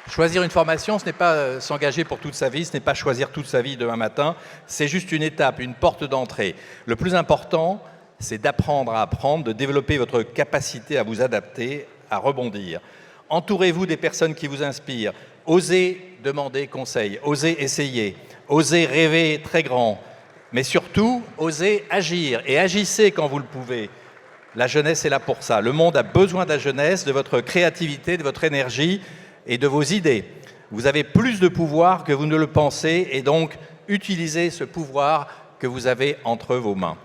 Choisir une formation, ce n'est pas s'engager pour toute sa vie, ce n'est pas choisir toute sa vie demain matin, c'est juste une étape, une porte d'entrée. Le plus important, c'est d'apprendre à apprendre, de développer votre capacité à vous adapter, à rebondir. Entourez-vous des personnes qui vous inspirent. Osez demander conseil, osez essayer, osez rêver très grand, mais surtout, osez agir et agissez quand vous le pouvez. La jeunesse est là pour ça. Le monde a besoin de la jeunesse, de votre créativité, de votre énergie et de vos idées. Vous avez plus de pouvoir que vous ne le pensez et donc utilisez ce pouvoir que vous avez entre vos mains.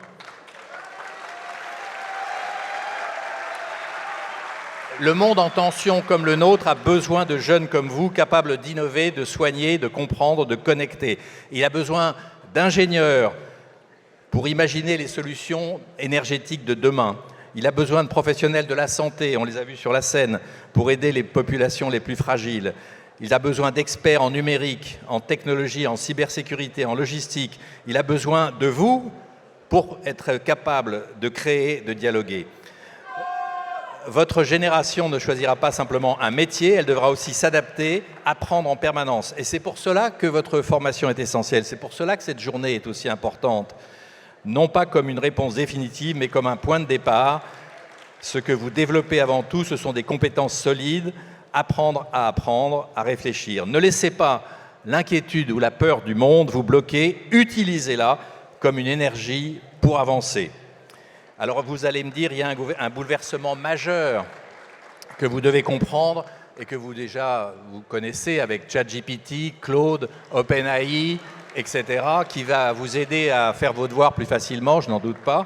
Le monde en tension comme le nôtre a besoin de jeunes comme vous, capables d'innover, de soigner, de comprendre, de connecter. Il a besoin d'ingénieurs pour imaginer les solutions énergétiques de demain. Il a besoin de professionnels de la santé, on les a vus sur la scène, pour aider les populations les plus fragiles. Il a besoin d'experts en numérique, en technologie, en cybersécurité, en logistique. Il a besoin de vous pour être capable de créer, de dialoguer. Votre génération ne choisira pas simplement un métier, elle devra aussi s'adapter, apprendre en permanence. Et c'est pour cela que votre formation est essentielle, c'est pour cela que cette journée est aussi importante. Non pas comme une réponse définitive, mais comme un point de départ. Ce que vous développez avant tout, ce sont des compétences solides, apprendre, à réfléchir. Ne laissez pas l'inquiétude ou la peur du monde vous bloquer, utilisez-la comme une énergie pour avancer. Alors vous allez me dire, il y a un bouleversement majeur que vous devez comprendre et que vous connaissez avec ChatGPT, Claude, OpenAI, etc., qui va vous aider à faire vos devoirs plus facilement, je n'en doute pas.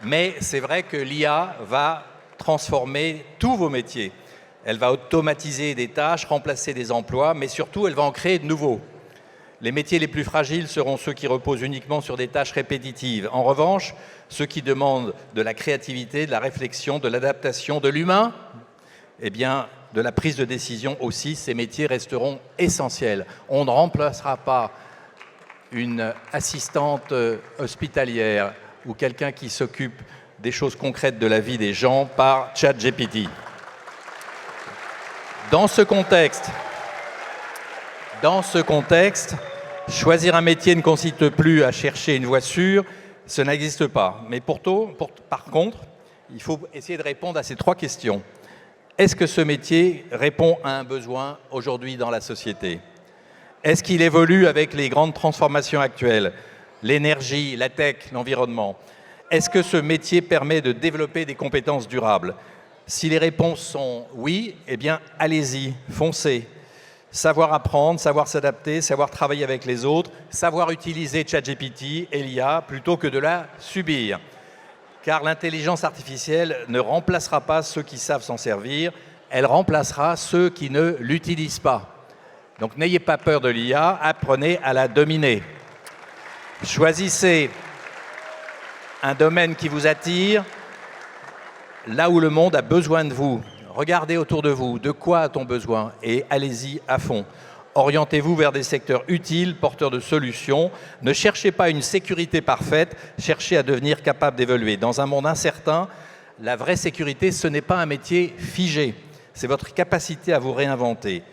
Mais c'est vrai que l'IA va transformer tous vos métiers. Elle va automatiser des tâches, remplacer des emplois, mais surtout, elle va en créer de nouveaux. Les métiers les plus fragiles seront ceux qui reposent uniquement sur des tâches répétitives. En revanche, ceux qui demandent de la créativité, de la réflexion, de l'adaptation, de l'humain, eh bien, de la prise de décision aussi, ces métiers resteront essentiels. On ne remplacera pas une assistante hospitalière ou quelqu'un qui s'occupe des choses concrètes de la vie des gens par ChatGPT. Dans ce contexte, Choisir un métier ne consiste plus à chercher une voie sûre, ce n'existe pas. Mais par contre, il faut essayer de répondre à ces 3 questions. Est-ce que ce métier répond à un besoin aujourd'hui dans la société? Est-ce qu'il évolue avec les grandes transformations actuelles? L'énergie, la tech, l'environnement. Est-ce que ce métier permet de développer des compétences durables? Si les réponses sont oui, eh bien allez-y, foncez. Savoir apprendre, savoir s'adapter, savoir travailler avec les autres, savoir utiliser ChatGPT et l'IA plutôt que de la subir. Car l'intelligence artificielle ne remplacera pas ceux qui savent s'en servir, elle remplacera ceux qui ne l'utilisent pas. Donc n'ayez pas peur de l'IA, apprenez à la dominer. Choisissez un domaine qui vous attire, là où le monde a besoin de vous. Regardez autour de vous, de quoi a-t-on besoin? Et allez-y à fond. Orientez-vous vers des secteurs utiles, porteurs de solutions. Ne cherchez pas une sécurité parfaite, cherchez à devenir capable d'évoluer. Dans un monde incertain, la vraie sécurité, ce n'est pas un métier figé. C'est votre capacité à vous réinventer.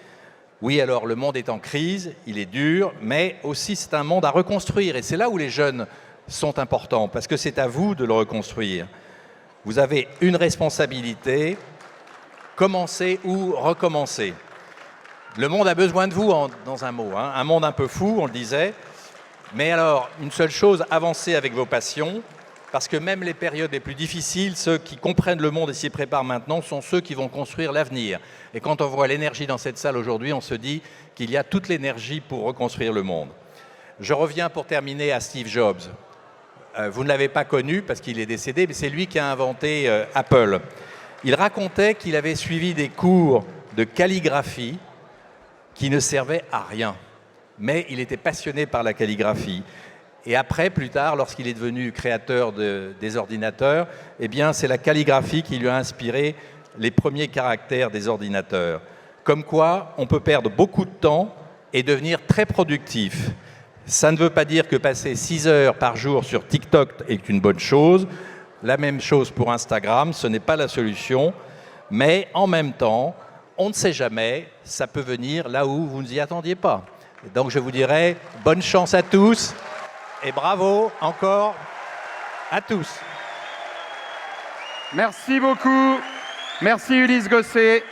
Oui, alors le monde est en crise, il est dur, mais aussi c'est un monde à reconstruire. Et c'est là où les jeunes sont importants, parce que c'est à vous de le reconstruire. Vous avez une responsabilité, commencer ou recommencer. Le monde a besoin de vous, dans un mot, hein. Un monde un peu fou, on le disait. Mais alors, une seule chose, avancez avec vos passions, parce que même les périodes les plus difficiles, ceux qui comprennent le monde et s'y préparent maintenant, sont ceux qui vont construire l'avenir. Et quand on voit l'énergie dans cette salle aujourd'hui, on se dit qu'il y a toute l'énergie pour reconstruire le monde. Je reviens pour terminer à Steve Jobs. Vous ne l'avez pas connu parce qu'il est décédé, mais c'est lui qui a inventé Apple. Il racontait qu'il avait suivi des cours de calligraphie qui ne servaient à rien. Mais il était passionné par la calligraphie. Et après, plus tard, lorsqu'il est devenu créateur des ordinateurs, eh bien, c'est la calligraphie qui lui a inspiré les premiers caractères des ordinateurs. Comme quoi, on peut perdre beaucoup de temps et devenir très productif. Ça ne veut pas dire que passer 6 heures par jour sur TikTok est une bonne chose. La même chose pour Instagram, ce n'est pas la solution. Mais en même temps, on ne sait jamais, ça peut venir là où vous ne vous y attendiez pas. Donc je vous dirais bonne chance à tous et bravo encore à tous. Merci beaucoup. Merci Ulysse Gosset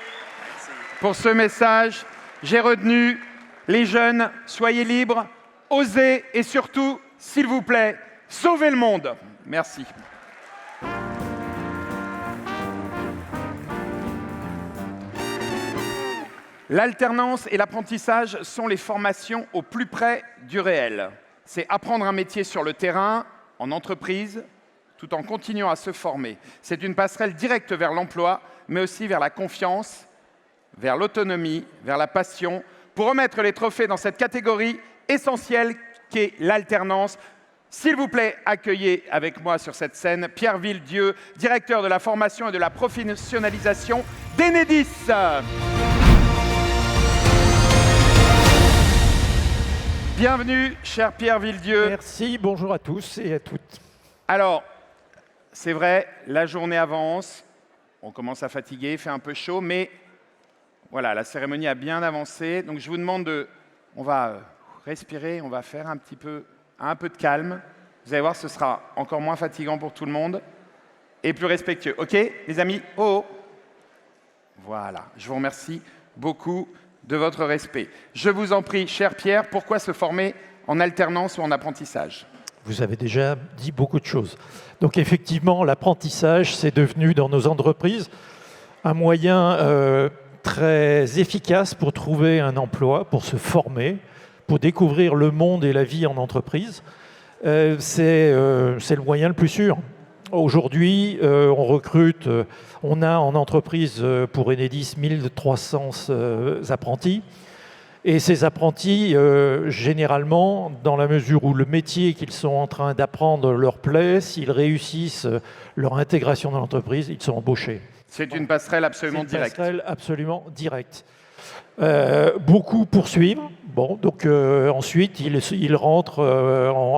pour ce message. J'ai retenu les jeunes, soyez libres, osez et surtout, s'il vous plaît, sauvez le monde. Merci. L'alternance et l'apprentissage sont les formations au plus près du réel. C'est apprendre un métier sur le terrain, en entreprise, tout en continuant à se former. C'est une passerelle directe vers l'emploi, mais aussi vers la confiance, vers l'autonomie, vers la passion, pour remettre les trophées dans cette catégorie essentielle qu'est l'alternance. S'il vous plaît, accueillez avec moi sur cette scène Pierre Villedieu, directeur de la formation et de la professionnalisation d'Enedis. Bienvenue, cher Pierre Villedieu. Merci, bonjour à tous et à toutes. Alors, c'est vrai, la journée avance, on commence à fatiguer, il fait un peu chaud, mais voilà, la cérémonie a bien avancé. Donc je vous demande on va respirer, on va faire un peu de calme. Vous allez voir, ce sera encore moins fatigant pour tout le monde et plus respectueux. OK, les amis? Oh. Voilà, je vous remercie beaucoup de votre respect. Je vous en prie, cher Pierre, pourquoi se former en alternance ou en apprentissage? Vous avez déjà dit beaucoup de choses. Donc effectivement, l'apprentissage, c'est devenu dans nos entreprises un moyen très efficace pour trouver un emploi, pour se former, pour découvrir le monde et la vie en entreprise. C'est le moyen le plus sûr. Aujourd'hui, on recrute, on a en entreprise pour Enedis 1300 apprentis. Et ces apprentis, généralement, dans la mesure où le métier qu'ils sont en train d'apprendre leur plaît, s'ils réussissent leur intégration dans l'entreprise, ils sont embauchés. C'est une passerelle absolument directe. C'est une passerelle absolument directe. Beaucoup poursuivent. Bon, donc ensuite, ils rentrent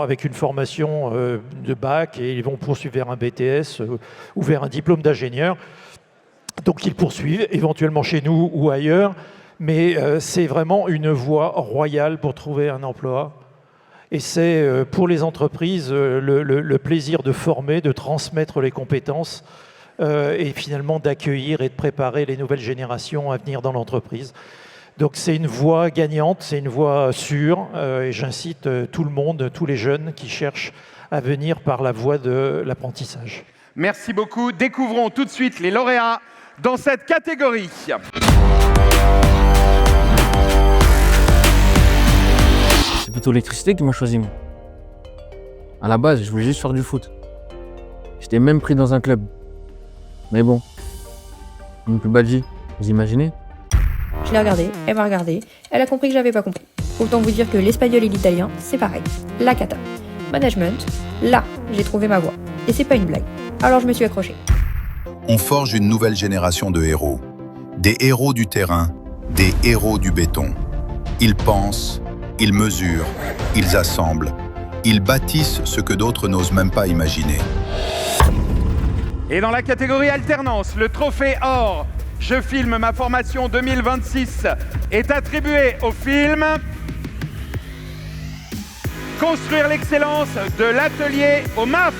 avec une formation de bac et ils vont poursuivre vers un BTS ou vers un diplôme d'ingénieur. Donc ils poursuivent éventuellement chez nous ou ailleurs. Mais c'est vraiment une voie royale pour trouver un emploi Et c'est pour les entreprises le plaisir de former, de transmettre les compétences et finalement d'accueillir et de préparer les nouvelles générations à venir dans l'entreprise. Donc c'est une voie gagnante, c'est une voie sûre et j'incite tout le monde, tous les jeunes qui cherchent à venir par la voie de l'apprentissage. Merci beaucoup. Découvrons tout de suite les lauréats dans cette catégorie. C'est plutôt l'électricité qui m'a choisi, moi. À la base, je voulais juste faire du foot. J'étais même pris dans un club. Mais bon, une plus belle vie, vous imaginez? Je l'ai regardée, elle m'a regardé, elle a compris que j'avais pas compris. Autant vous dire que l'espagnol et l'italien, c'est pareil. La cata. Management, là, j'ai trouvé ma voie. Et c'est pas une blague. Alors je me suis accrochée. On forge une nouvelle génération de héros. Des héros du terrain, des héros du béton. Ils pensent, ils mesurent, ils assemblent, ils bâtissent ce que d'autres n'osent même pas imaginer. Et dans la catégorie alternance, le trophée or Je filme ma formation 2026 est attribué au film Construire l'excellence de l'atelier au MAF.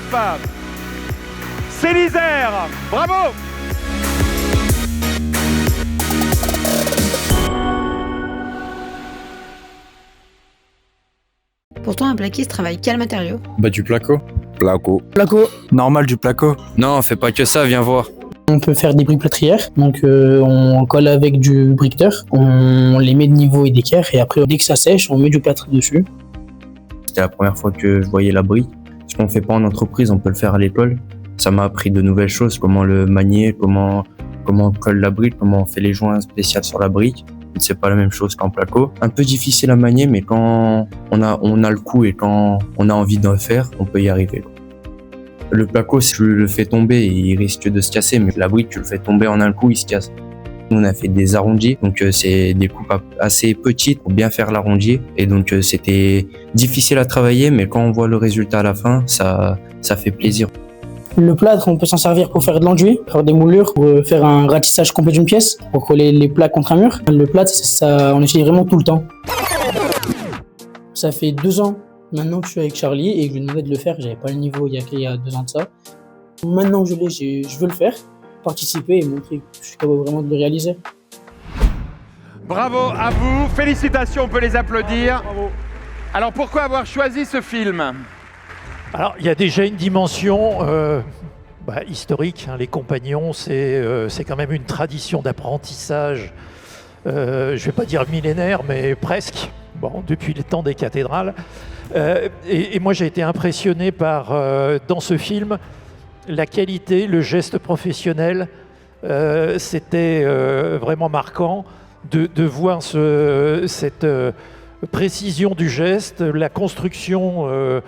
C'est l'Isère. Bravo! Pour toi, un plaquiste travaille quel matériau? Bah du placo. Placo. Placo. Normal du placo. Non, fais pas que ça, viens voir. On peut faire des briques plâtrières, donc on colle avec du briqueteur, on les met de niveau et d'équerre, et après dès que ça sèche, on met du plâtre dessus. C'était la première fois que je voyais la brique. Ce qu'on fait pas en entreprise, on peut le faire à l'école. Ça m'a appris de nouvelles choses, comment le manier, comment on colle la brique, comment on fait les joints spéciaux sur la brique. C'est pas la même chose qu'en placo. Un peu difficile à manier, mais quand on a le coup et quand on a envie d'en faire, on peut y arriver. Le placo, si tu le fais tomber, il risque de se casser, mais la brique, tu le fais tomber en un coup, il se casse. Nous, on a fait des arrondis, donc c'est des coupes assez petites pour bien faire l'arrondi. Et donc c'était difficile à travailler, mais quand on voit le résultat à la fin, ça fait plaisir. Le plâtre, on peut s'en servir pour faire de l'enduit, faire des moulures, pour faire un ratissage complet d'une pièce, pour coller les plaques contre un mur. Le plâtre, ça, on l'utilise vraiment tout le temps. Ça fait 2 ans maintenant que je suis avec Charlie et que je lui demandais de le faire. J'avais pas le niveau il y a 2 ans de ça. Maintenant que je l'ai, je veux le faire, participer et montrer que je suis capable vraiment de le réaliser. Bravo à vous, félicitations, on peut les applaudir. Bravo. Alors pourquoi avoir choisi ce film ? Alors, il y a déjà une dimension historique. Hein, les compagnons, c'est quand même une tradition d'apprentissage, je ne vais pas dire millénaire, mais presque, depuis les temps des cathédrales. Et moi, j'ai été impressionné par, dans ce film, la qualité, le geste professionnel. C'était vraiment marquant de voir cette précision du geste, la construction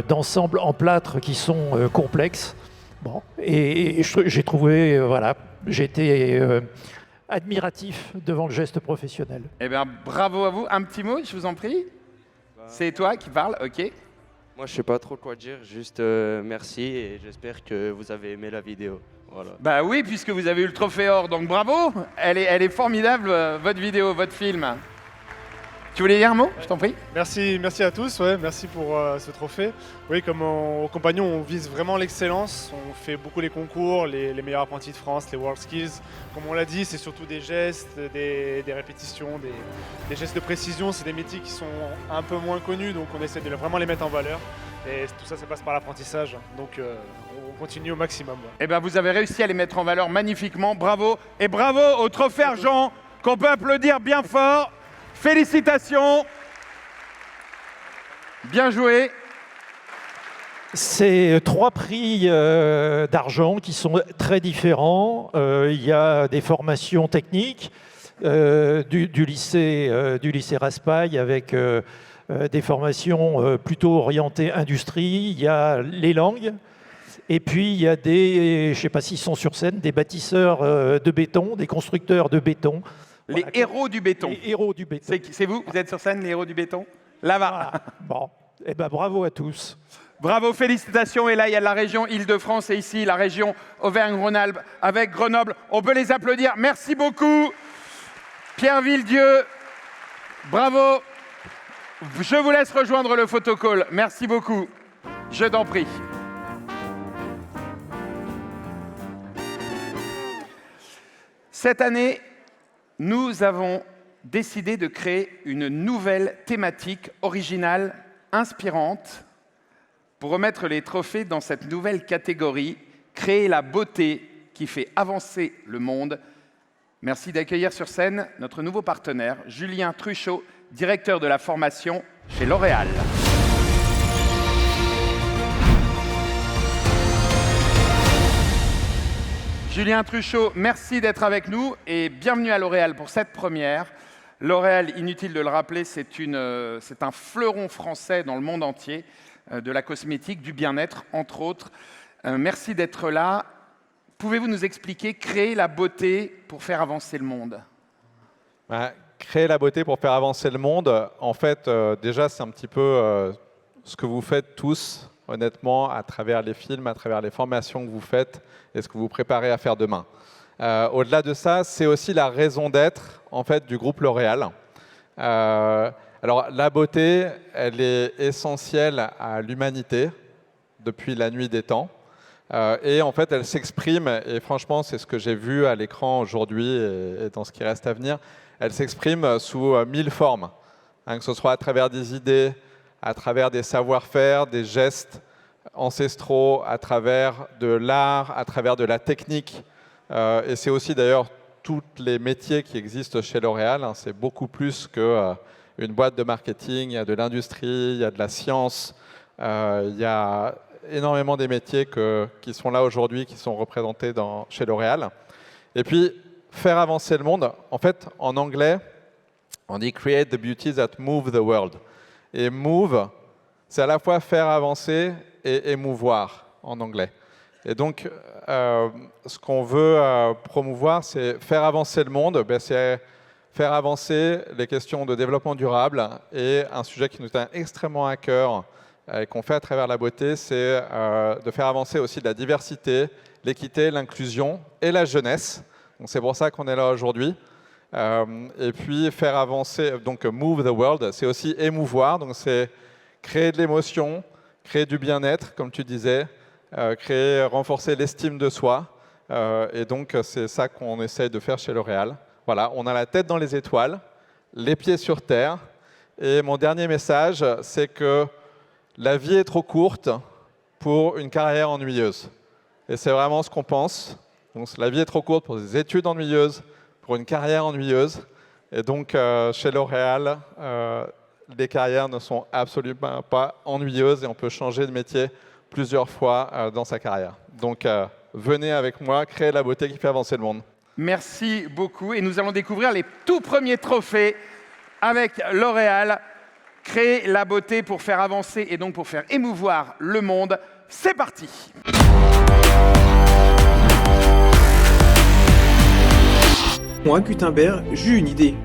d'ensembles en plâtre qui sont complexes. Et j'ai trouvé, j'ai été admiratif devant le geste professionnel. Eh bien, bravo à vous. Un petit mot, je vous en prie. C'est toi qui parles, ok. Moi, je sais pas trop quoi dire, juste merci et j'espère que vous avez aimé la vidéo. Voilà. Bah oui, puisque vous avez eu le trophée or, donc bravo. Elle est formidable, votre vidéo, votre film. Tu voulais dire un mot? Je t'en prie. Merci à tous, merci pour ce trophée. Oui, comme au compagnon, on vise vraiment l'excellence. On fait beaucoup les concours, les meilleurs apprentis de France, les World Skills. Comme on l'a dit, c'est surtout des gestes, des répétitions, des gestes de précision. C'est des métiers qui sont un peu moins connus, donc on essaie de vraiment les mettre en valeur. Et tout ça, ça passe par l'apprentissage. Donc on continue au maximum. Eh bien, vous avez réussi à les mettre en valeur magnifiquement. Bravo. Et bravo au trophée argent qu'on peut applaudir bien fort. Félicitations. Bien joué. C'est 3 prix d'argent qui sont très différents. Il y a des formations techniques du lycée Raspail avec des formations plutôt orientées industrie. Il y a les langues. Et puis, il y a je ne sais pas s'ils sont sur scène, des bâtisseurs de béton, des constructeurs de béton. Les héros du béton. Les héros du béton. C'est vous êtes sur scène, les héros du béton? Là-bas. Bon, eh ben bravo à tous. Bravo, félicitations. Et là, il y a la région Île-de-France et ici, la région Auvergne-Rhône-Alpes avec Grenoble. On peut les applaudir. Merci beaucoup. Pierre Villedieu. Bravo. Je vous laisse rejoindre le photocall. Merci beaucoup. Je t'en prie. Cette année, nous avons décidé de créer une nouvelle thématique originale, inspirante, pour remettre les trophées dans cette nouvelle catégorie, créer la beauté qui fait avancer le monde. Merci d'accueillir sur scène notre nouveau partenaire, Julien Truchot, directeur de la formation chez L'Oréal. Julien Truchot, merci d'être avec nous et bienvenue à L'Oréal pour cette première. L'Oréal, inutile de le rappeler, c'est un fleuron français dans le monde entier, de la cosmétique, du bien-être, entre autres. Merci d'être là. Pouvez-vous nous expliquer, créer la beauté pour faire avancer le monde? Créer la beauté pour faire avancer le monde, en fait, déjà, c'est un petit peu ce que vous faites tous, honnêtement, à travers les films, à travers les formations que vous faites et ce que vous préparez à faire demain. Au-delà de ça, c'est aussi la raison d'être, en fait, du groupe L'Oréal. Alors, la beauté, elle est essentielle à l'humanité depuis la nuit des temps. Et en fait, elle s'exprime, et franchement, c'est ce que j'ai vu à l'écran aujourd'hui et dans ce qui reste à venir, elle s'exprime sous 1000 formes, hein, que ce soit à travers des idées, à travers des savoir-faire, des gestes ancestraux, à travers de l'art, à travers de la technique. Et c'est aussi d'ailleurs tous les métiers qui existent chez L'Oréal. Hein, c'est beaucoup plus qu'une boîte de marketing, il y a de l'industrie, il y a de la science, il y a énormément des métiers qui sont là aujourd'hui, qui sont représentés chez L'Oréal. Et puis, faire avancer le monde, en fait, en anglais, on dit « create the beauty that move the world ». Et « move », c'est à la fois faire avancer et émouvoir en anglais. Et donc, ce qu'on veut promouvoir, c'est faire avancer le monde, c'est faire avancer les questions de développement durable et un sujet qui nous tient extrêmement à cœur et qu'on fait à travers la beauté, c'est de faire avancer aussi la diversité, l'équité, l'inclusion et la jeunesse. Donc c'est pour ça qu'on est là aujourd'hui. Et puis faire avancer, donc move the world, c'est aussi émouvoir, donc c'est créer de l'émotion, créer du bien-être, comme tu disais, renforcer l'estime de soi. Et donc c'est ça qu'on essaye de faire chez L'Oréal. Voilà, on a la tête dans les étoiles, les pieds sur terre. Et mon dernier message, c'est que la vie est trop courte pour une carrière ennuyeuse. Et c'est vraiment ce qu'on pense. Donc, la vie est trop courte pour des études ennuyeuses, pour une carrière ennuyeuse. Et donc, chez L'Oréal, les carrières ne sont absolument pas ennuyeuses et on peut changer de métier plusieurs fois dans sa carrière. Donc, venez avec moi, créer la beauté qui fait avancer le monde. Merci beaucoup. Et nous allons découvrir les tout premiers trophées avec L'Oréal. Créer la beauté pour faire avancer et donc pour faire émouvoir le monde. C'est parti! Moi, Gutenberg, j'eus une idée.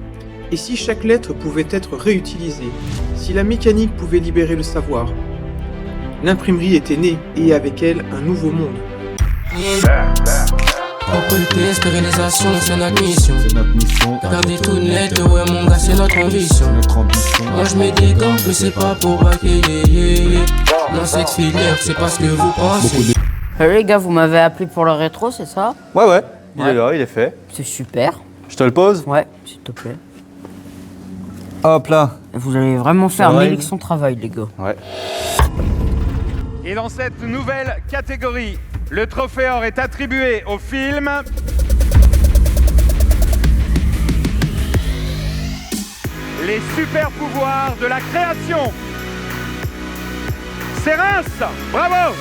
Et si chaque lettre pouvait être réutilisée? Si la mécanique pouvait libérer le savoir? L'imprimerie était née, et avec elle, un nouveau monde. Propreté, stérilisation, c'est notre mission. Regardez tout net, ouais mon gars, c'est notre ambition. Moi je mets des gants, mais c'est pas pour accueillir. Non, cette filière, c'est pas ce que vous pensez. Salut les gars, vous m'avez appelé pour le rétro, c'est ça? Ouais, il est là, il est fait. C'est super. Je te le pose? Ouais, s'il te plaît. Hop là. Vous allez vraiment faire mériter son travail, les gars. Ouais. Et dans cette nouvelle catégorie, le trophée or est attribué au film Les super pouvoirs de la création. C'est Reims, bravo!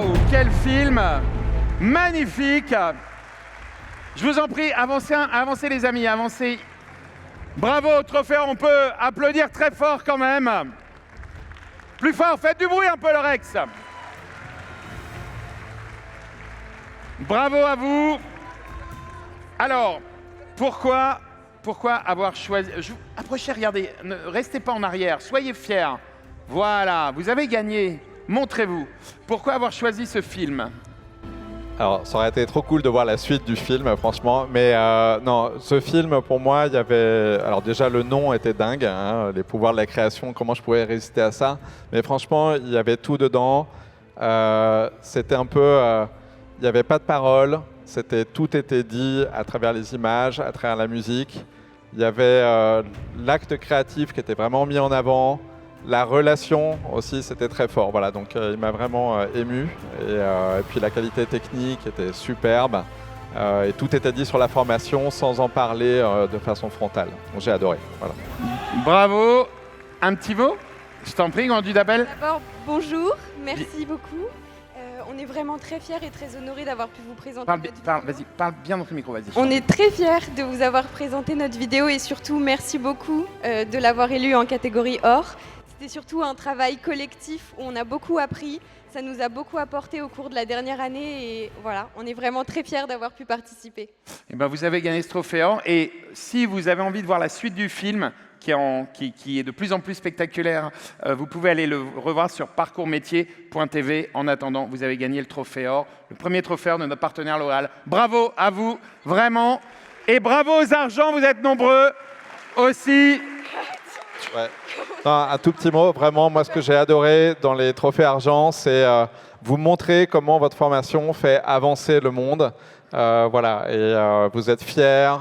Waouh, quel film magnifique. Je vous en prie, avancez les amis, avancez. Bravo au trophée, on peut applaudir très fort quand même. Plus fort, faites du bruit un peu le Rex. Bravo à vous. Alors, pourquoi avoir choisi... Approchez, regardez, ne restez pas en arrière, soyez fiers. Voilà, vous avez gagné, montrez-vous. Pourquoi avoir choisi ce film ? Alors, ça aurait été trop cool de voir la suite du film, franchement. Mais non, ce film, pour moi, il y avait... Alors déjà, le nom était dingue, hein, les pouvoirs de la création, comment je pouvais résister à ça. Mais franchement, il y avait tout dedans. C'était un peu... il n'y avait pas de paroles. Tout était dit à travers les images, à travers la musique. Il y avait l'acte créatif qui était vraiment mis en avant. La relation aussi, c'était très fort. Voilà, donc il m'a vraiment ému. Et puis la qualité technique était superbe. Et tout était dit sur la formation sans en parler de façon frontale. Donc, j'ai adoré. Voilà. Bravo. Un petit mot ? Je t'en prie, Grandu d'Abel. D'abord, bonjour, merci beaucoup. On est vraiment très fiers et très honorés d'avoir pu vous présenter notre vidéo. Parle bien dans ton micro, vas-y. On est très fiers de vous avoir présenté notre vidéo et surtout, merci beaucoup de l'avoir élue en catégorie or. C'était surtout un travail collectif où on a beaucoup appris. Ça nous a beaucoup apporté au cours de la dernière année et voilà, on est vraiment très fiers d'avoir pu participer. Eh ben, vous avez gagné ce trophée or et si vous avez envie de voir la suite du film, qui est de plus en plus spectaculaire, vous pouvez aller le revoir sur parcoursmétier.tv. En attendant, vous avez gagné le trophée or, le premier trophée or de notre partenaire L'Oréal. Bravo à vous, vraiment. Et bravo aux argents, vous êtes nombreux aussi. Ouais. Non, un tout petit mot, vraiment, moi ce que j'ai adoré dans les trophées argent, c'est vous montrer comment votre formation fait avancer le monde. Voilà, et vous êtes fiers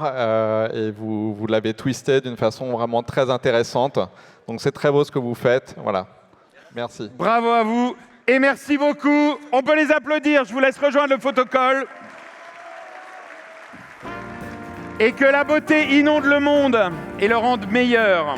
et vous l'avez twisté d'une façon vraiment très intéressante. Donc c'est très beau ce que vous faites. Voilà, merci. Bravo à vous et merci beaucoup. On peut les applaudir, je vous laisse rejoindre le photocall. Et que la beauté inonde le monde et le rende meilleur.